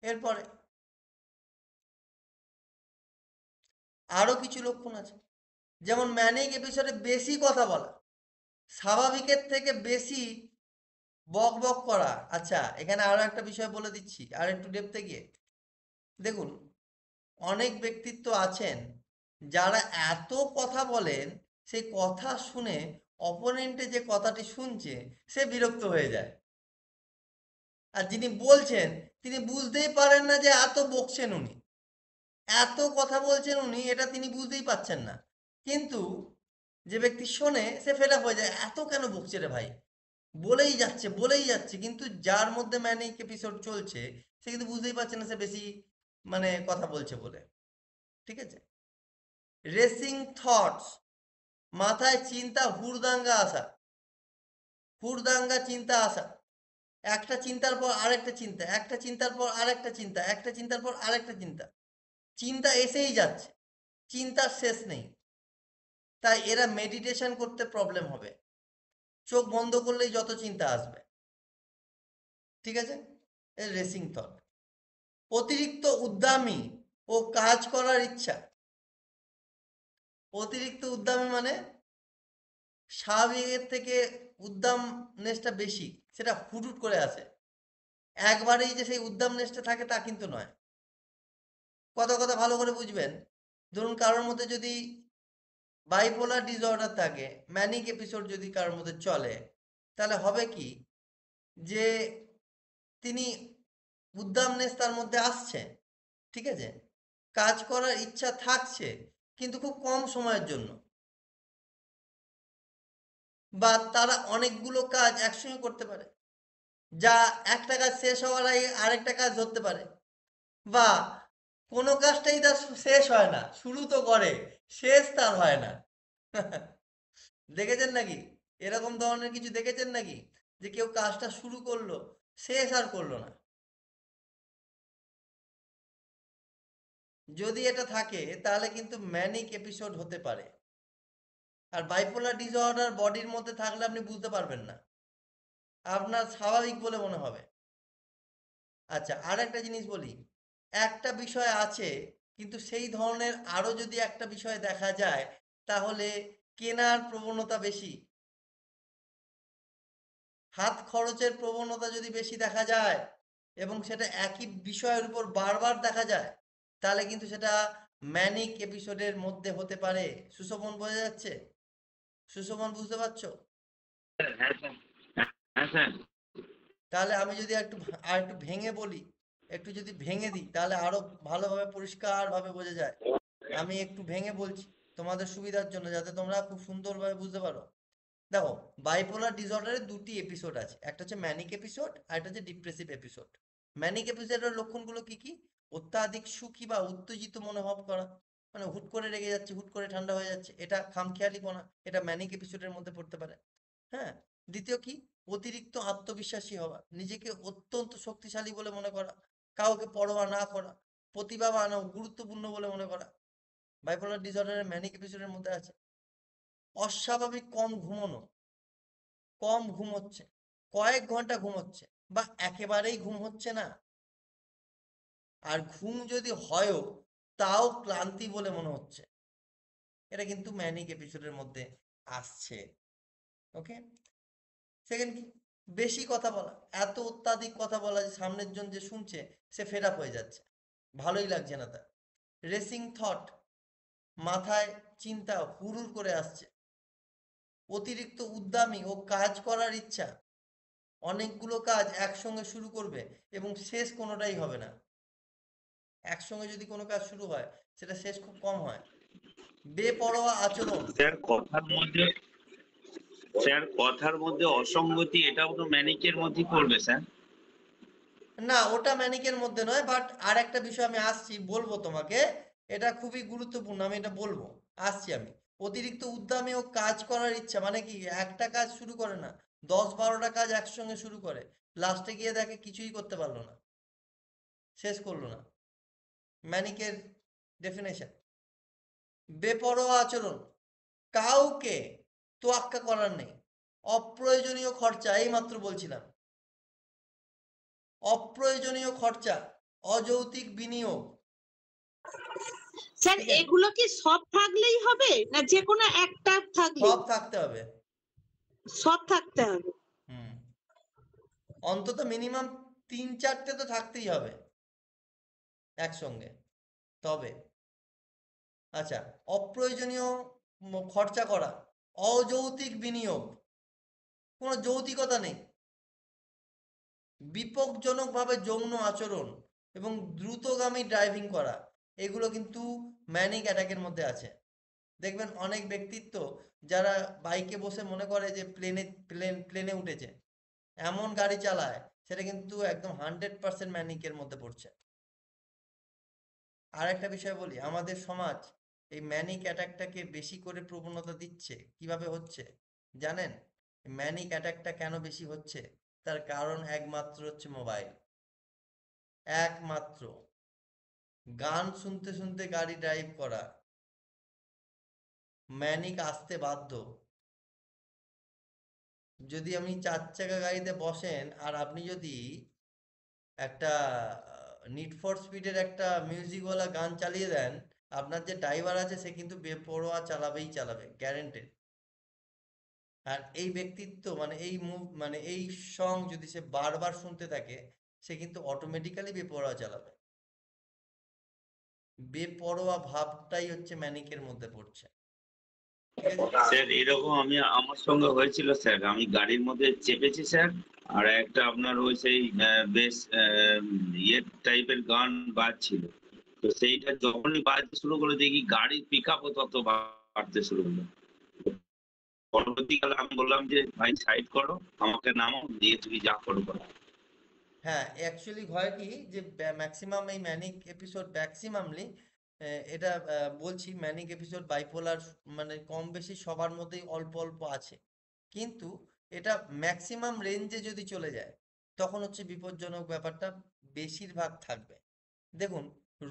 এরপরে আরো কিছু লক্ষণ আছে, যেমন ম্যানিক এপিসোডে বেশি কথা বলা, স্বাভাবিকের থেকে বেশি বক বক করা। আচ্ছা, এখানে আরো একটা বিষয় বলে দিচ্ছি আর একটু ডেপথে গিয়ে দেখুন। অনেক ব্যক্তিত্ব আছেন যারা এত কথা বলেন, সেই কথা শুনে অপোনেন্টে যে কথাটি শুনছে সে বিরক্ত হয়ে যায়। আর যিনি বলছেন তিনি বুঝতেই পারেন না যে এত বকছেন উনি, এত কথা বলছেন উনি, এটা তিনি বুঝতেই পাচ্ছেন না। কিন্তু যে ব্যক্তি শোনে সে ফেড আপ হয়ে যায়, এত কেন বকছে রে ভাই, বলেই যাচ্ছে বলেই যাচ্ছে। কিন্তু যার মধ্যে ম্যানিক এপিসোড চলছে সে কিন্তু বুঝতেই পারছে না সে বেশি মানে কথা বলছে বলে। ঠিক আছে। রেসিং থটস, মাথায় চিন্তা হুড়দাঙ্গা আসা, হুড়দাঙ্গা চিন্তা আসা, একটা চিন্তার পর আরেকটা চিন্তা, একটা চিন্তার পর আরেকটা চিন্তা, একটা চিন্তার পর আরেকটা চিন্তা, চিন্তা এসেই যাচ্ছে, চিন্তার শেষ নেই। তাই এরা মেডিটেশন করতে প্রবলেম হবে, চোখ বন্ধ করলেই যত চিন্তা আসবে। ঠিক আছে। Racing thought. অতিরিক্ত উদ্যমী ও কাজ করার ইচ্ছা। অতিরিক্ত উদ্যমী মানে স্বাভাবিকের থেকে উদ্দামনেসটা বেশি, সেটা হুটহুট করে আসে। একবারেই যে সেই উদ্দামনেসটা থাকে তা কিন্তু নয়। কথা কথা ভালো করে বুঝবেন। ধরুন কারোর মধ্যে যদি বাইপোলার ডিসঅর্ডার থাকে, ম্যানিক এপিসোড যদি কারোর মধ্যে চলে, তাহলে হবে কি যে তিনি উদ্দামনেস তার মধ্যে আসছে, ঠিক আছে, কাজ করার ইচ্ছা থাকছে কিন্তু খুব কম সময়ের জন্য, বা তারা অনেকগুলো কাজ একসঙ্গে করতে পারে, যা একটা কাজ শেষ হওয়ার আগে আরেকটা কাজ ধরতে পারে, বা কোনো কাজটাই তার শেষ হয় না, শুরু তো করে শেষ তার হয় না। দেখেছেন নাকি? এরকম ধরনের কিছু দেখেছেন নাকি, যে কেউ কাজটা শুরু করলো শেষ আর করলো না? যদি এটা থাকে তাহলে কিন্তু ম্যানিক এপিসোড হতে পারে। আর বাইপোলার ডিসঅর্ডার বডির মধ্যে থাকলে আপনি বুঝতে পারবেন না, আপনার স্বাভাবিক বলে মনে হবে। আচ্ছা, আর একটা জিনিস বলি, একটা বিষয় আছে কিন্তু সেই ধরনের আরো যদি একটা বিষয় দেখা যায় তাহলে কেনার প্রবণতা বেশি, হাত খরচের প্রবণতা যদি বেশি দেখা যায় এবং সেটা একই বিষয়ের উপর বারবার দেখা যায়, তাহলে কিন্তু সেটা ম্যানিক এপিসোডের মধ্যে হতে পারে। সুশোভন বোঝা যাচ্ছে? সুশোভন বুঝতে পারছো? হ্যাঁ স্যার। হ্যাঁ স্যার। তাহলে আমি যদি আর একটু ভেঙে বলি, একটু যদি ভেঙে দিই তাহলে আরো ভালোভাবে পরিষ্কারভাবে বোঝা যায়। আমি একটু ভেঙে বলছি তোমাদের সুবিধার জন্য, যাতে তোমরা খুব সুন্দরভাবে বুঝতে পারো। দেখো, বাইপোলার ডিসঅর্ডারের দুটি এপিসোড আছে, একটা হচ্ছে ম্যানিক এপিসোড আর একটা হচ্ছে ডিপ্রেসিভ এপিসোড। ম্যানিক এপিসোডের লক্ষণগুলো কি কি? অত্যাধিক সুখী বা উত্তেজিত মনোভাব করা, মানে হুট করে রেগে যাচ্ছে, হুট করে ঠান্ডা হয়ে যাচ্ছে, এটা খামখেয়ালিপনা, এটা ম্যানিক এপিসোডের মধ্যে পড়তে পারে। হ্যাঁ। দ্বিতীয় কি? অতিরিক্ত আত্মবিশ্বাসী হওয়া, নিজেকে অত্যন্ত শক্তিশালী বলে মনে করা, কাউকে পরোয়া না করা, প্রতিভাবান ও গুরুত্বপূর্ণ বলে মনে করা, বাইপোলার ডিসঅর্ডারের ম্যানিক এপিসোডের মধ্যে আছে। অস্বাভাবিক কম ঘুমানো, কম ঘুম হচ্ছে, কয়েক ঘন্টা ঘুম হচ্ছে, বা একেবারেই ঘুম হচ্ছে না। আর ঘুম যদি হয়ও তাও ক্লান্তি বলে মনে হচ্ছে, এটা কিন্তু ম্যানিক এপিসোডের মধ্যে আসছে। ওকে। সেকেন্ড কি? বেশি কথা বলা, এত অত্যাধিক কথা বলা যে সামনের জন যে শুনছে সে ফেড আপ হয়ে যাচ্ছে, ভালোই লাগছে না তার। রেসিং থট, মাথায় চিন্তা হুড়ুর করে আসছে। অতিরিক্ত উদ্যমী ও কাজ করার ইচ্ছা, অনেকগুলো কাজ একসঙ্গে শুরু করবে এবং শেষ কোনোটাই হবে না। একসঙ্গে যদি কোনো কাজ শুরু হয় সেটা শেষ খুব কম হয়। বেপরোয়া আচরণ। স্যার কথার মধ্যে স্যার কথার মধ্যে অসঙ্গতি, এটাও তো ম্যানিকের মধ্যেই পড়বে স্যার। না, ওটা ম্যানিকের মধ্যে নয়, বাট আর একটা বিষয় আমি আসছি বলবো তোমাকে, এটা খুবই গুরুত্বপূর্ণ, আমি এটা বলবো, আসছি আমি। অতিরিক্ত উদ্যমী ও কাজ করার ইচ্ছা মানে কি, একটা কাজ শুরু করে না, 10-12টা কাজ একসঙ্গে শুরু করে, লাস্টে গিয়ে দেখে কিছুই করতে পারলো না, শেষ করলো না। ম্যানিকের ডেফিনেশন। বেপরোয়া আচরণ, কাউকে তোয়াক্কা করার নেই, অপ্রয়োজনীয় খরচা, এই মাত্র বলছিলাম, অপ্রয়োজনীয় খরচা, অযৌক্তিক বিনিয়োগ, স্যার ঠিক আছে? এগুলো কি সব থাকলেই হবে না যে কোনো একটা থাকলে? সব থাকতে হবে। সব থাকতে হবে। হুম, অন্তত মিনিমাম 3-4টে তো থাকতেই হবে একসঙ্গে। তবে আচ্ছা, অপ্রয়োজনীয় খরচা করা, অযৌক্তিক বিনিয়োগ, কোনো যৌতিকতা নেই, বিপজ্জনকভাবে যৌন আচরণ এবং দ্রুতগামী ড্রাইভিং করা, এগুলো কিন্তু ম্যানিক অ্যাটাকের মধ্যে আছে। দেখবেন অনেক ব্যক্তিত্ব যারা বাইকে বসে মনে করে যে প্লেনে উঠেছে, এমন গাড়ি চালায়, সেটা কিন্তু একদম 100% ম্যানিকের মধ্যে পড়ছে। আর একটা বিষয় বলি, আমাদের সমাজ এই ম্যানিক অ্যাটাকটাকে বেশি করে প্রবণতা দিচ্ছে। কিভাবে হচ্ছে জানেন? ম্যানিক অ্যাটাকটা কেন বেশি হচ্ছে? তার কারণ একমাত্র হচ্ছে মোবাইল। একমাত্র গান শুনতে শুনতে গাড়ি ড্রাইভ করা, ম্যানিক আসতে বাধ্য। যদি আপনি 4 চাকা গাড়িতে বসেন আর আপনি যদি একটা নিড ফর স্পিডের একটা মিউজিকওয়ালা গান চালিয়ে দেন, আপনার যে ড্রাইভার আছে সে কিন্তু বেপরোয়া চালাবেই চালাবে, গ্যারেন্টেড। আর এই ব্যক্তিত্ব মানে এই মানে এই সং যদি সে বারবার শুনতে থাকে, সে কিন্তু অটোমেটিক্যালি বেপরোয়া চালাবে। বেপরোয়া ভাবটাই হচ্ছে ম্যানিকের মধ্যে পড়ছে, ঠিক আছে? স্যার এরকম আমার সঙ্গে হয়েছিল স্যার, আমি গাড়ির মধ্যে চেপেছি স্যার, আর একটা আপনার ওই সেই বেশ ইয়ে টাইপের গান বাজছিল। তো সেইটা যখনই বাজতে শুরু করে দেখি গাড়ির পিক আপও তত বাড়তে শুরু হলো। পরবর্তীকালে আমি বললাম যে ভাই সাইড করো, আমাকে নামো, দিয়ে তুমি যা করো করো। হ্যাঁ, অ্যাকচুয়ালি হয় কি যে ম্যাক্সিমাম এই ম্যানিক এপিসোড ম্যাক্সিমামলি এটা বলছি, ম্যানিক এপিসোড বাইপোলার মানে কম বেশি সবার মধ্যেই অল্প অল্প আছে, কিন্তু এটা ম্যাক্সিমাম রেঞ্জে যদি চলে যায় তখন হচ্ছে বিপজ্জনক ব্যাপারটা বেশিরভাগ থাকবে। দেখুন,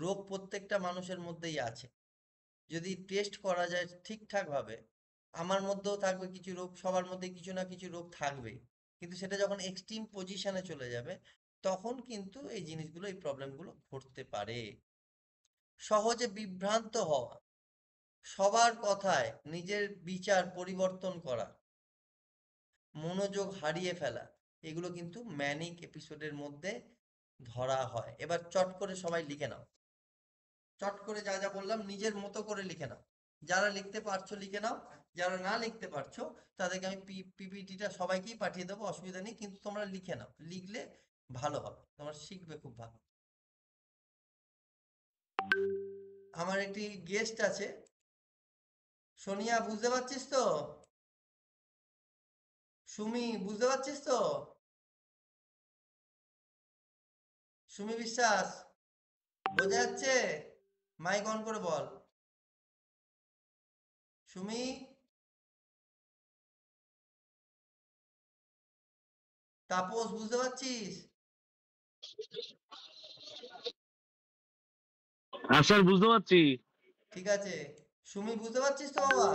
রোগ প্রত্যেকটা মানুষের মধ্যেই আছে, যদি টেস্ট করা যায় ঠিকঠাকভাবে। আমার মধ্যেও থাকবে কিছু রোগ, সবার মধ্যে কিছু না কিছু রোগ থাকবে, কিন্তু সেটা যখন এক্সট্রিম পজিশনে চলে যাবে তখন কিন্তু এই জিনিসগুলো, এই প্রবলেমগুলো ঘটতে পারে। সহজে বিভ্রান্ত হওয়া, সবার কথায় নিজের বিচার পরিবর্তন করা, মনোযোগ হারিয়ে ফেলা, এগুলো কিন্তু ম্যানিক এপিসোডের মধ্যে ধরা হয়। এবার চট করে সবাই লিখে নাও, চট করে যা যা বললাম নিজের মতো করে লিখে নাও। যারা লিখতে পারছো লিখে নাও, যারা না লিখতে পারছো তাদেরকে আমি পিপিটিটা সবাইকেই পাঠিয়ে দেবো, অসুবিধা নেই, কিন্তু তোমরা লিখে নাও, লিখলে ভালো হবে, তোমরা শিখবে খুব ভালো। আমার একটি গেস্ট আছে, সোনিয়া, বুঝতে পারছিস তো? সুমি, বুঝতে পারছিস তো? সুমি বিশ্বাস, বোঝা যাচ্ছে? মাইক অন করে বল। সুমি, তাপস, বুঝতে পারছিস? হ্যাঁ স্যার, বুঝতে পারছি। ঠিক আছে। সুমি, বুঝতে পারছিস তো বাবা?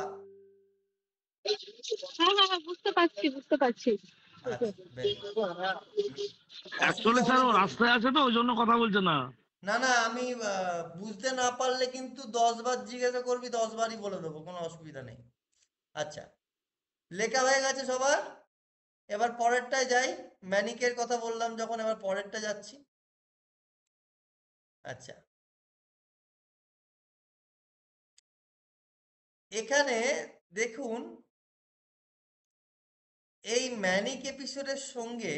হ্যাঁ হ্যাঁ হ্যাঁ, বুঝতে পারছি বুঝতে পারছি। আচ্ছা, ভেরি গুড। অ্যাকচুয়ালি অসুবিধা স্যার হলে ও বলিস। রাস্তায় আছে তো, ওই জন্য কথা বলছে না। না না, আমি বুঝতে না পারলে কিন্তু 10 বার জিজ্ঞাসা করবি, 10 বারই বলে দেবো, কোনো অসুবিধা নেই। আচ্ছা, লেখা হয়ে গেছে সবার? এবার পরেরটায় যাই। ম্যানিকের কথা বললাম যখন, এবার পরেরটা যাচ্ছি। আচ্ছা, এখানে দেখুন, এই ম্যানিক এপিসোডের সঙ্গে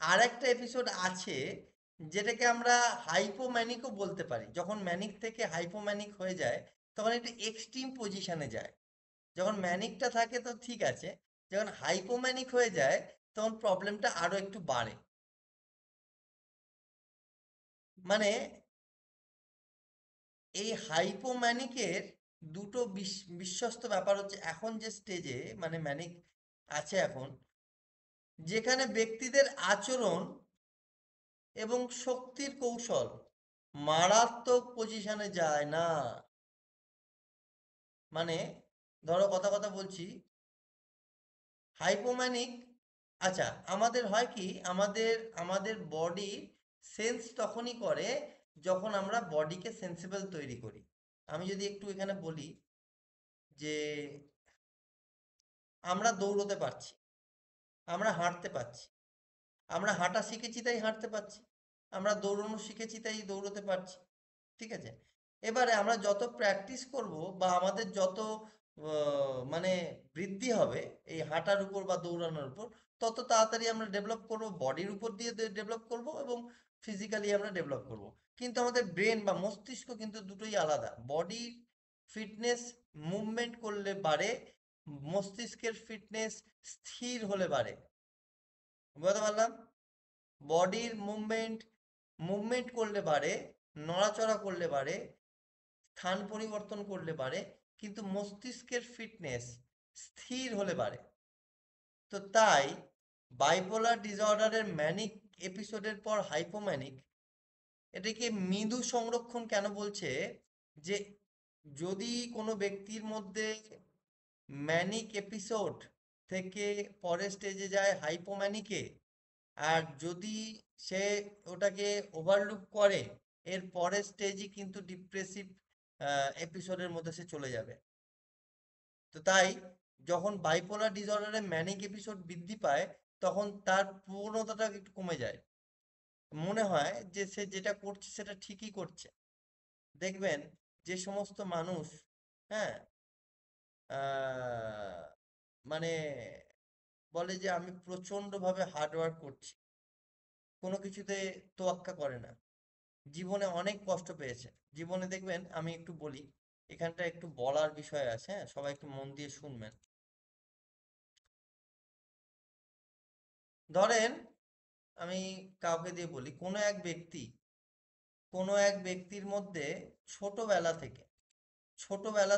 আর একটা এপিসোড আছে যেটাকে আমরা হাইপোম্যানিকও বলতে পারি। যখন ম্যানিক থেকে হাইপোম্যানিক হয়ে যায় তখন একটু এক্সট্রিম পজিশনে যায়। যখন ম্যানিকটা থাকে তো ঠিক আছে, যখন হাইপোম্যানিক হয়ে যায় তখন প্রবলেমটা আরো একটু বাড়ে। মানে এই হাইপোম্যানিকের দুটো বিশ্বস্ত ব্যাপার হচ্ছে, এখন যে স্টেজে মানে ম্যানিক আছে এখন, যেখানে ব্যক্তিদের আচরণ এবং শক্তির কৌশল মারাত্মক পজিশনে যায় না। মানে ধরো, কথা কথা বলছি, হাইপোম্যানিক, আচ্ছা, আমাদের হয় কি, আমাদের আমাদের বডি সেন্স তখনই করে যখন আমরা বডিকে সেন্সিবল তৈরি করি। আমি যদি একটু এখানে বলি যে আমরা দৌড়তে পারছি, আমরা হাঁটতে পারছি, আমরা হাঁটা শিখেছি তাই হাঁটতে পারছি, আমরা দৌড়ানো শিখেছি তাই দৌড়তে পারছি। ঠিক আছে, এবারে আমরা যত প্র্যাকটিস করব বা আমাদের যত মানে বৃদ্ধি হবে এই হাঁটার উপর বা দৌড়ানোর উপর, তত তাড়াতাড়ি আমরা ডেভেলপ করব, বডির উপর দিয়ে ডেভেলপ করব এবং ফিজিক্যালি আমরা ডেভেলপ করব। কিন্তু আমাদের ব্রেন বা মস্তিষ্ক কিন্তু দুটোই আলাদা। বডি ফিটনেস মুভমেন্ট করলে বাড়ে, মস্তিষ্কের ফিটনেস স্থির হলে বাড়ে। বুঝতে পারলাম? বডির মুভমেন্ট করলে বাড়ে, নড়াচড়া করলে বাড়ে, স্থান পরিবর্তন করলে বাড়ে, কিন্তু মস্তিষ্কের ফিটনেস স্থির হলে বাড়ে। তো তাই বাইপোলার ডিসঅর্ডারের ম্যানিক এপিসোডের পর হাইপোম্যানিক, এটাকে মৃদু সংরক্ষণ কেন বলছে? যে যদি কোনো ব্যক্তির মধ্যে ম্যানিক এপিসোড থেকে পরের স্টেজে যায় হাইপোম্যানিকে, আর যদি সে ওটাকে ওভারলুক করে, এর পরের স্টেজই কিন্তু ডিপ্রেসিভ এপিসোডের মধ্যে সে চলে যাবে। তো তাই যখন বাইপোলার ডিসঅর্ডারে ম্যানিক এপিসোড বৃদ্ধি পায়, তখন তার প্রবণতাটা একটু কমে যায়, মনে হয় যে সে যেটা করছে সেটা ঠিকই করছে। দেখবেন যে সমস্ত মানুষ, হ্যাঁ, মানে বলে যে আমি প্রচন্ডভাবে হার্ডওয়ার্ক করছি, কোনো কিছুতে তোয়াক্কা করে না, জীবনে অনেক কষ্ট পেয়েছে। জীবনে দেখবেন, আমি একটু বলি, এখানটা একটু বলার বিষয় আছে, হ্যাঁ, সবাই একটু মন দিয়ে শুনবেন। ধরেন আমি কাউকে দিয়ে বলি, কোনো এক ব্যক্তির মধ্যে ছোটবেলা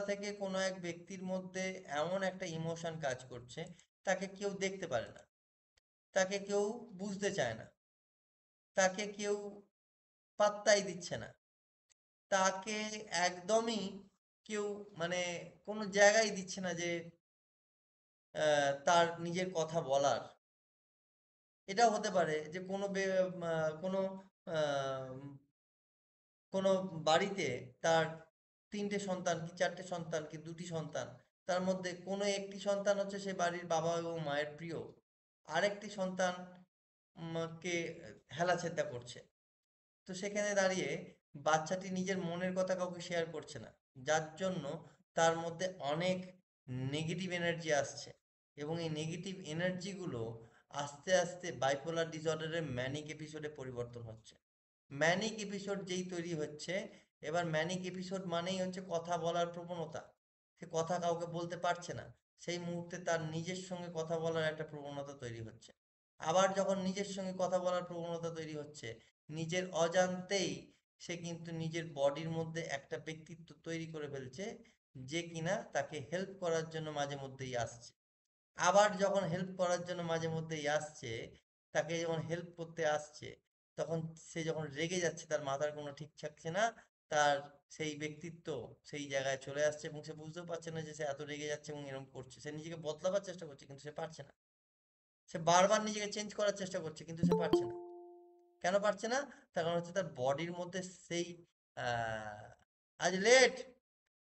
থেকে কোনো এক ব্যক্তির মধ্যে এমন একটা ইমোশন কাজ করছে, তাকে কেউ দেখতে পারে না, তাকে কেউ বুঝতে চায় না, তাকে কেউ পাত্তাই দিচ্ছে না, তাকে একদমই কেউ মানে কোনো জায়গায় দিচ্ছে না যে তার নিজের কথা বলার। এটাও হতে পারে যে কোনো আহ, কোনো বাড়িতে তার 3টে সন্তান কি 4টে সন্তান কি 2টি সন্তান, তার মধ্যে কোনো একটি সন্তান হচ্ছে সে বাড়ির বাবা এবং মায়ের প্রিয়, আরেকটি সন্তান কে হেলাছেদ্দা করছে। তো সেখানে দাঁড়িয়ে বাচ্চাটি নিজের মনের কথা কাউকে শেয়ার করছে না, যার জন্য তার মধ্যে অনেক নেগেটিভ এনার্জি আসছে, এবং এই নেগেটিভ এনার্জিগুলো আস্তে আস্তে বাইপোলার ডিসঅর্ডারের ম্যানিক এপিসোডে পরিবর্তন হচ্ছে। ম্যানিক এপিসোড যেই তৈরি হচ্ছে, এবার ম্যানিক এপিসোড মানেই হচ্ছে কথা বলার প্রবণতা, সে কথা কাউকে বলতে পারছে না, সেই মুহূর্তে তার নিজের সঙ্গে কথা বলার একটা প্রবণতা তৈরি হচ্ছে। আবার যখন নিজের সঙ্গে কথা বলার প্রবণতা তৈরি হচ্ছে, নিজের অজান্তেই সে কিন্তু নিজের বডির মধ্যে একটা ব্যক্তিত্ব তৈরি করে ফেলছে, যে কিনা তাকে হেল্প করার জন্য মাঝে মধ্যেই আসছে। আবার যখন হেল্প করার জন্য মাঝে মধ্যেই আসছে, তাকে যখন হেল্প করতে আসছে, তখন সে যখন রেগে যাচ্ছে, তার মাথার কোনো ঠিক থাকছে না, তার সেই ব্যক্তিত্ব সেই জায়গায় চলে আসছে, এবং সে বুঝতেও পারছে না যে সে এত রেগে যাচ্ছে এবং এরকম করছে। সে নিজেকে বদলাবার চেষ্টা করছে কিন্তু সে পারছে না, সে বারবার নিজেকে চেঞ্জ করার চেষ্টা করছে কিন্তু সে পারছে না। কেন পারছে না? তার কারণ হচ্ছে তার বডির মধ্যে সেই আহ, আজ লেট,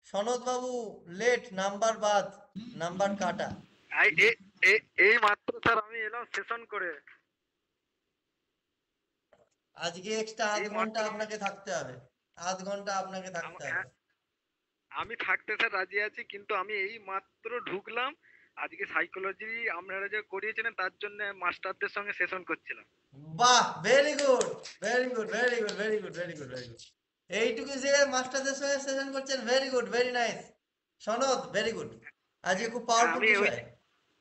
সনদ বাবু লেট, নাম্বার বাদ, নাম্বার কাটা। এই মাত্র স্যার আমি এলাম সেশন করে। আজকে এক্সট্রা আধ এই ঘন্টা মাত্র আপনাকে থাকতে হবে, আধ ঘন্টা আপনাকে থাকতে হবে। হ্যাঁ, আমি থাকতে স্যার রাজি আছি, কিন্তু আমি এই মাত্র ঢুকলাম। আজকে সাইকোলজি আপনারা যে করিয়েছিলেন তার জন্য মাস্টারদের সঙ্গে সেশন করছিলাম। বাহ, very good, very good, very good, very good, very good, very good. এইটুকু যে মাস্টারদের সঙ্গে সেশন করছেন, ভেরি গুড, ভেরি নাইস। সনদ, ভেরি গুড। আজকে খুব হ্যাঁ, পাওয়ারফুল আমি ওই বিষয়।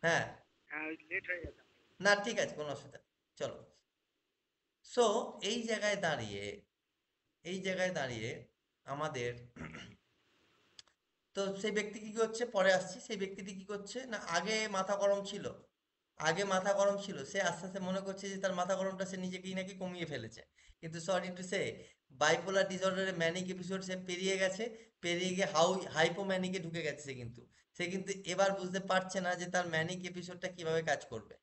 হ্যাঁ, হ্যাঁ লেট হয়ে গেছে। না ঠিক আছে, কোনো অসুবিধা নেই। চলো। সো এই জায়গায় দাঁড়িয়ে এই জায়গায় দাঁড়িয়ে আমাদের তো সেই ব্যক্তি কি করছে, পরে আসছি, সেই ব্যক্তিটি কি করছে না, আগে মাথা গরম ছিল, সে আস্তে আস্তে মনে করছে যে তার মাথা গরমটা সে নিজেকেই নাকি কমিয়ে ফেলেছে। কিন্তু সরি টু সে, বাইপোলার ডিসঅর্ডারের ম্যানিক এপিসোড সে পেরিয়ে গেছে, পেরিয়ে গিয়ে হাইপোম্যানিকে ঢুকে গেছে। সে কিন্তু এবার বুঝতে পারছে না যে তার ম্যানিক এপিসোডটা কিভাবে কাজ করবে।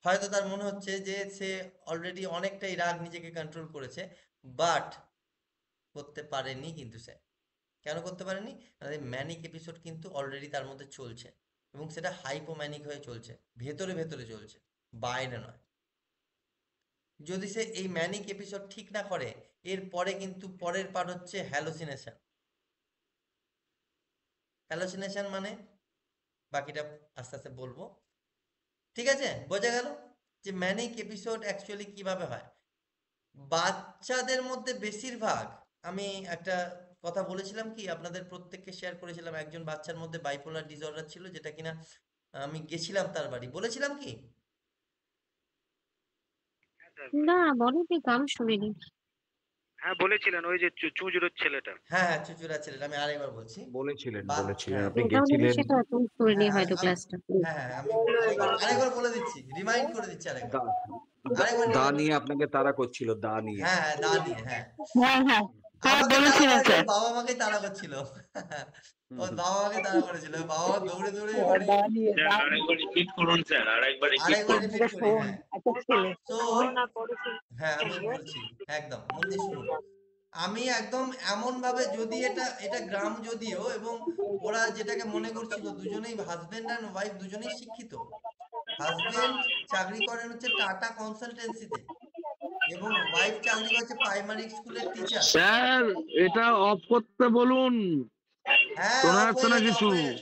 হয়তো তার মনে হচ্ছে যে সে অলরেডি অনেকটাই রাগ নিজেকে কন্ট্রোল করেছে, বাট করতে পারেনি কিন্তু সে। কেন করতে পারেনি? ম্যানিক এপিসোড কিন্তু অলরেডি তার মধ্যে চলছে, এবং সেটা হাইপোম্যানিক হয়ে চলছে, ভেতরে ভেতরে চলছে, বাইরে নয়। যদি সে এই ম্যানিক এপিসোড ঠিক না করে, এর পরে কিন্তু পরের পার্ট হচ্ছে হ্যালোসিনেশন। হ্যালোসিনেশন মানে বাকিটা আস্তে আস্তে বলবো, ঠিক আছে? বোঝা গেল যে ম্যানিক এপিসোড অ্যাকচুয়ালি কিভাবে হয়। বাচ্চাদের মধ্যে বেশিরভাগ, আমি একটা কথা বলেছিলাম কি, আপনাদের প্রত্যেককে শেয়ার করেছিলাম, একজন বাচ্চার মধ্যে বাইপোলার ডিসঅর্ডার ছিল, যেটা কিনা আমি গেছিলাম তার বাড়ি, বলেছিলাম কি? হ্যাঁ স্যার না, বলেনি তো, আমি শুনিনি। হ্যাঁ বলেছিলেন, ওই যে চুঁচুড়োর ছেলেটা। হ্যাঁ হ্যাঁ, চুচুড়া ছেলেটা, আমি আরেকবার বলছি। বলেছিলেন হ্যাঁ আপনি ওটাও যদি গেছিলেন। সেটা তুমি শুনিনি হ্যাঁ হয়তো ক্লাসটা। হ্যাঁ হ্যাঁ, আমি আরেকবার আরেকবার বলে দিচ্ছি, রিমাইন্ড করে দিচ্ছি আরেকবার, দা আরেকবার দা রিমাইন্ড। নিয়ে আপনাকে তাড়া করছিল, দা নিয়ে। হ্যাঁ হ্যাঁ, দা নিয়ে, হ্যাঁ। হ্যাঁ হ্যাঁ, হ্যাঁ আমাকে তাড়া বলেছিলেন করেনি, স্যার। ওর বাবা মাকে তাড়া করছিল। হুম, ওর হুম। বাবা মাকে তাড়া করেছিল, ওর বাবা মা দৌড়ে দৌড়ে বাড়ি। স্যার আরেকবার রিপিট করুন, স্যার আরেকবার রিপিট আরেকবার করুন। রিপিট করি, হ্যাঁ। তো হ্যাঁ, আমি বলছি, একদম মন দিয়ে শুনুন। আমি একদম এমন ভাবে, যদি এটা এটা গ্রাম যদিও, এবং ওরা যেটাকে মনে করছিল, দুজনেই হাজবেন্ড অ্যান্ড ওয়াইফ দুজনেই শিক্ষিত। হাজবেন্ড চাকরি করেন হচ্ছে টাটা কনসালটেন্সিতে, এবং ওয়াইফ চাকরি করছে প্রাইমারি স্কুলের টিচার। স্যার এটা অফ করতে বলুন, হ্যাঁ, শোনা অফ যাচ্ছে হয়ে না গেছে, অফ কিছু। হয়ে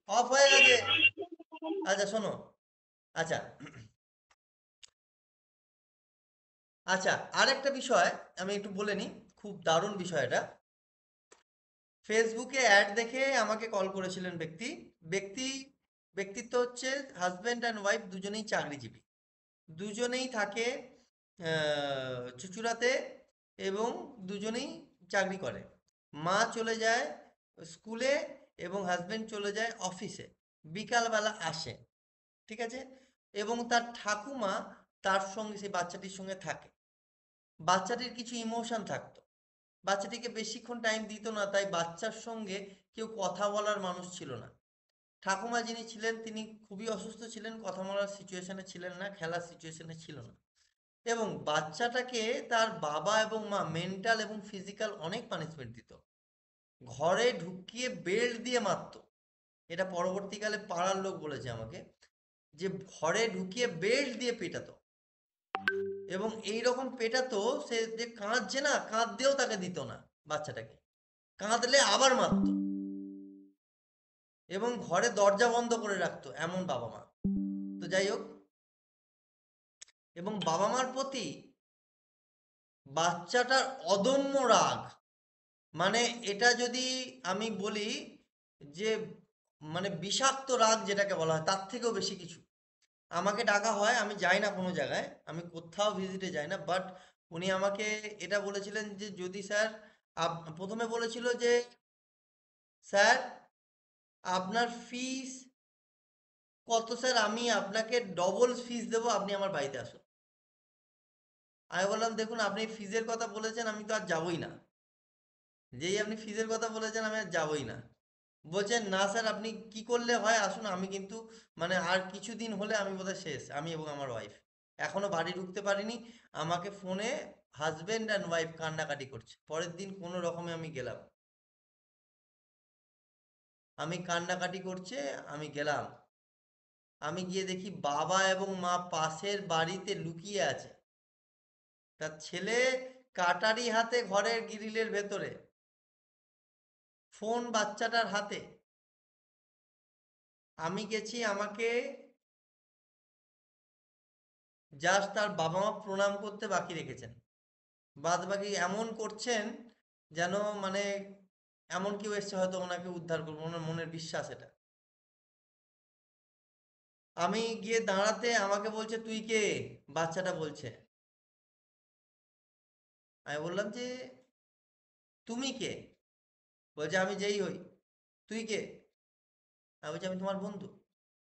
অফ হয়ে গেছে। আচ্ছা শোনো, আচ্ছা আচ্ছা, আরেকটা বিষয় আমি একটু বলে নিই, খুব দারুণ বিষয় এটা। ফেসবুকে অ্যাড দেখে আমাকে কল করেছিলেন ব্যক্তি ব্যক্তিত্ব হচ্ছে হাজব্যান্ড অ্যান্ড ওয়াইফ দুজনেই চাকরিজীবী, দুজনেই থাকে চুঁচুড়াতে, এবং দুজনেই চাকরি করে। মা চলে যায় স্কুলে, এবং হাজব্যান্ড চলে যায় অফিসে, বিকালবেলা আসে, ঠিক আছে? এবং তার ঠাকুমা তার সঙ্গে, সেই বাচ্চাটির সঙ্গে থাকে। বাচ্চাটির কিছু ইমোশন থাকতো, বাচ্চাটিকে বেশিক্ষণ টাইম দিত না, তাই বাচ্চার সঙ্গে কেউ কথা বলার মানুষ ছিল না। ঠাকুমা যিনি ছিলেন তিনি খুবই অসুস্থ ছিলেন, কথা বলার সিচুয়েশনে ছিলেন না, খেলার সিচুয়েশনে ছিল না, এবং বাচ্চাটাকে তার বাবা এবং মা মেন্টাল এবং ফিজিক্যাল অনেক পানিশমেন্ট দিত, ঘরে ঢুকিয়ে বেল্ট দিয়ে মারতো। এটা পরবর্তীকালে পাড়ার লোক বলেছে আমাকে, যে ঘরে ঢুকিয়ে বেল্ট দিয়ে পেটাতো, এবং এই রকম পেটাতো, সে যে কাঁদছে না, কাঁদতেও তাকে দিত না বাচ্চাটাকে, কাঁদলে আবার মারতো, এবং ঘরে দরজা বন্ধ করে রাখতো, এমন বাবা মা। তো যাই হোক, এবং বাবা মার প্রতি বাচ্চাটার অদম্য রাগ, মানে এটা যদি আমি বলি যে, মানে বিষাক্ত রাগ যেটাকে বলা হয়, তার থেকেও বেশি কিছু। আমাকে ডাকা হয়, আমি যাই না কোনো জায়গায়, আমি কোথাও ভিজিটে যাই না, বাট উনি আমাকে এটা বলেছিলেন যে, যদি স্যার, প্রথমে বলেছিল যে, স্যার আপনার ফিস কত স্যার, আমি আপনাকে ডবল ফিস দেবো, আপনি আমার বাড়িতে আসুন। আমি বললাম, দেখুন আপনি ফিজের কথা বলেছেন, আমি তো আর যাবই না, যেই আপনি ফিজের কথা বলেছেন আমি আর যাবই না। বলছেন, না স্যার আপনি কি করলে হয়, আসুন, আমি কিন্তু মানে আর কিছুদিন হলে আমি বোধহয় শেষ, আমি এবং আমার ওয়াইফ এখনো বাড়ি ঢুকতে পারিনি। আমাকে ফোনে হাজবেন্ড অ্যান্ড ওয়াইফ কান্নাকাটি করছে। পরের দিন কোনো রকমে আমি গেলাম, আমি কান্নাকাটি করছে, আমি গেলাম, আমি গিয়ে দেখি বাবা এবং মা পাশের বাড়িতে লুকিয়ে আছে, তার ছেলে কাটারি হাতে ঘরের গ্রিলের ভেতরে, ফোন বাচ্চাটার হাতে। আমি গেছি, আমাকে জাস্ট তার বাবা মা প্রণাম করতে বাকি রেখেছেন, বাদ বাকি এমন করছেন যেন মানে এমন কেউ এসছে হয়তো ওনাকে উদ্ধার করবো, ওনার মনের বিশ্বাস এটা। আমি গিয়ে দাঁড়াতে আমাকে বলছে, তুই কে? বাচ্চাটা বলছে। আমি বললাম যে, তুমি কে? বলছে, আমি যেই হই। তুই কে? আমি বলছি, আমি তোমার বন্ধু।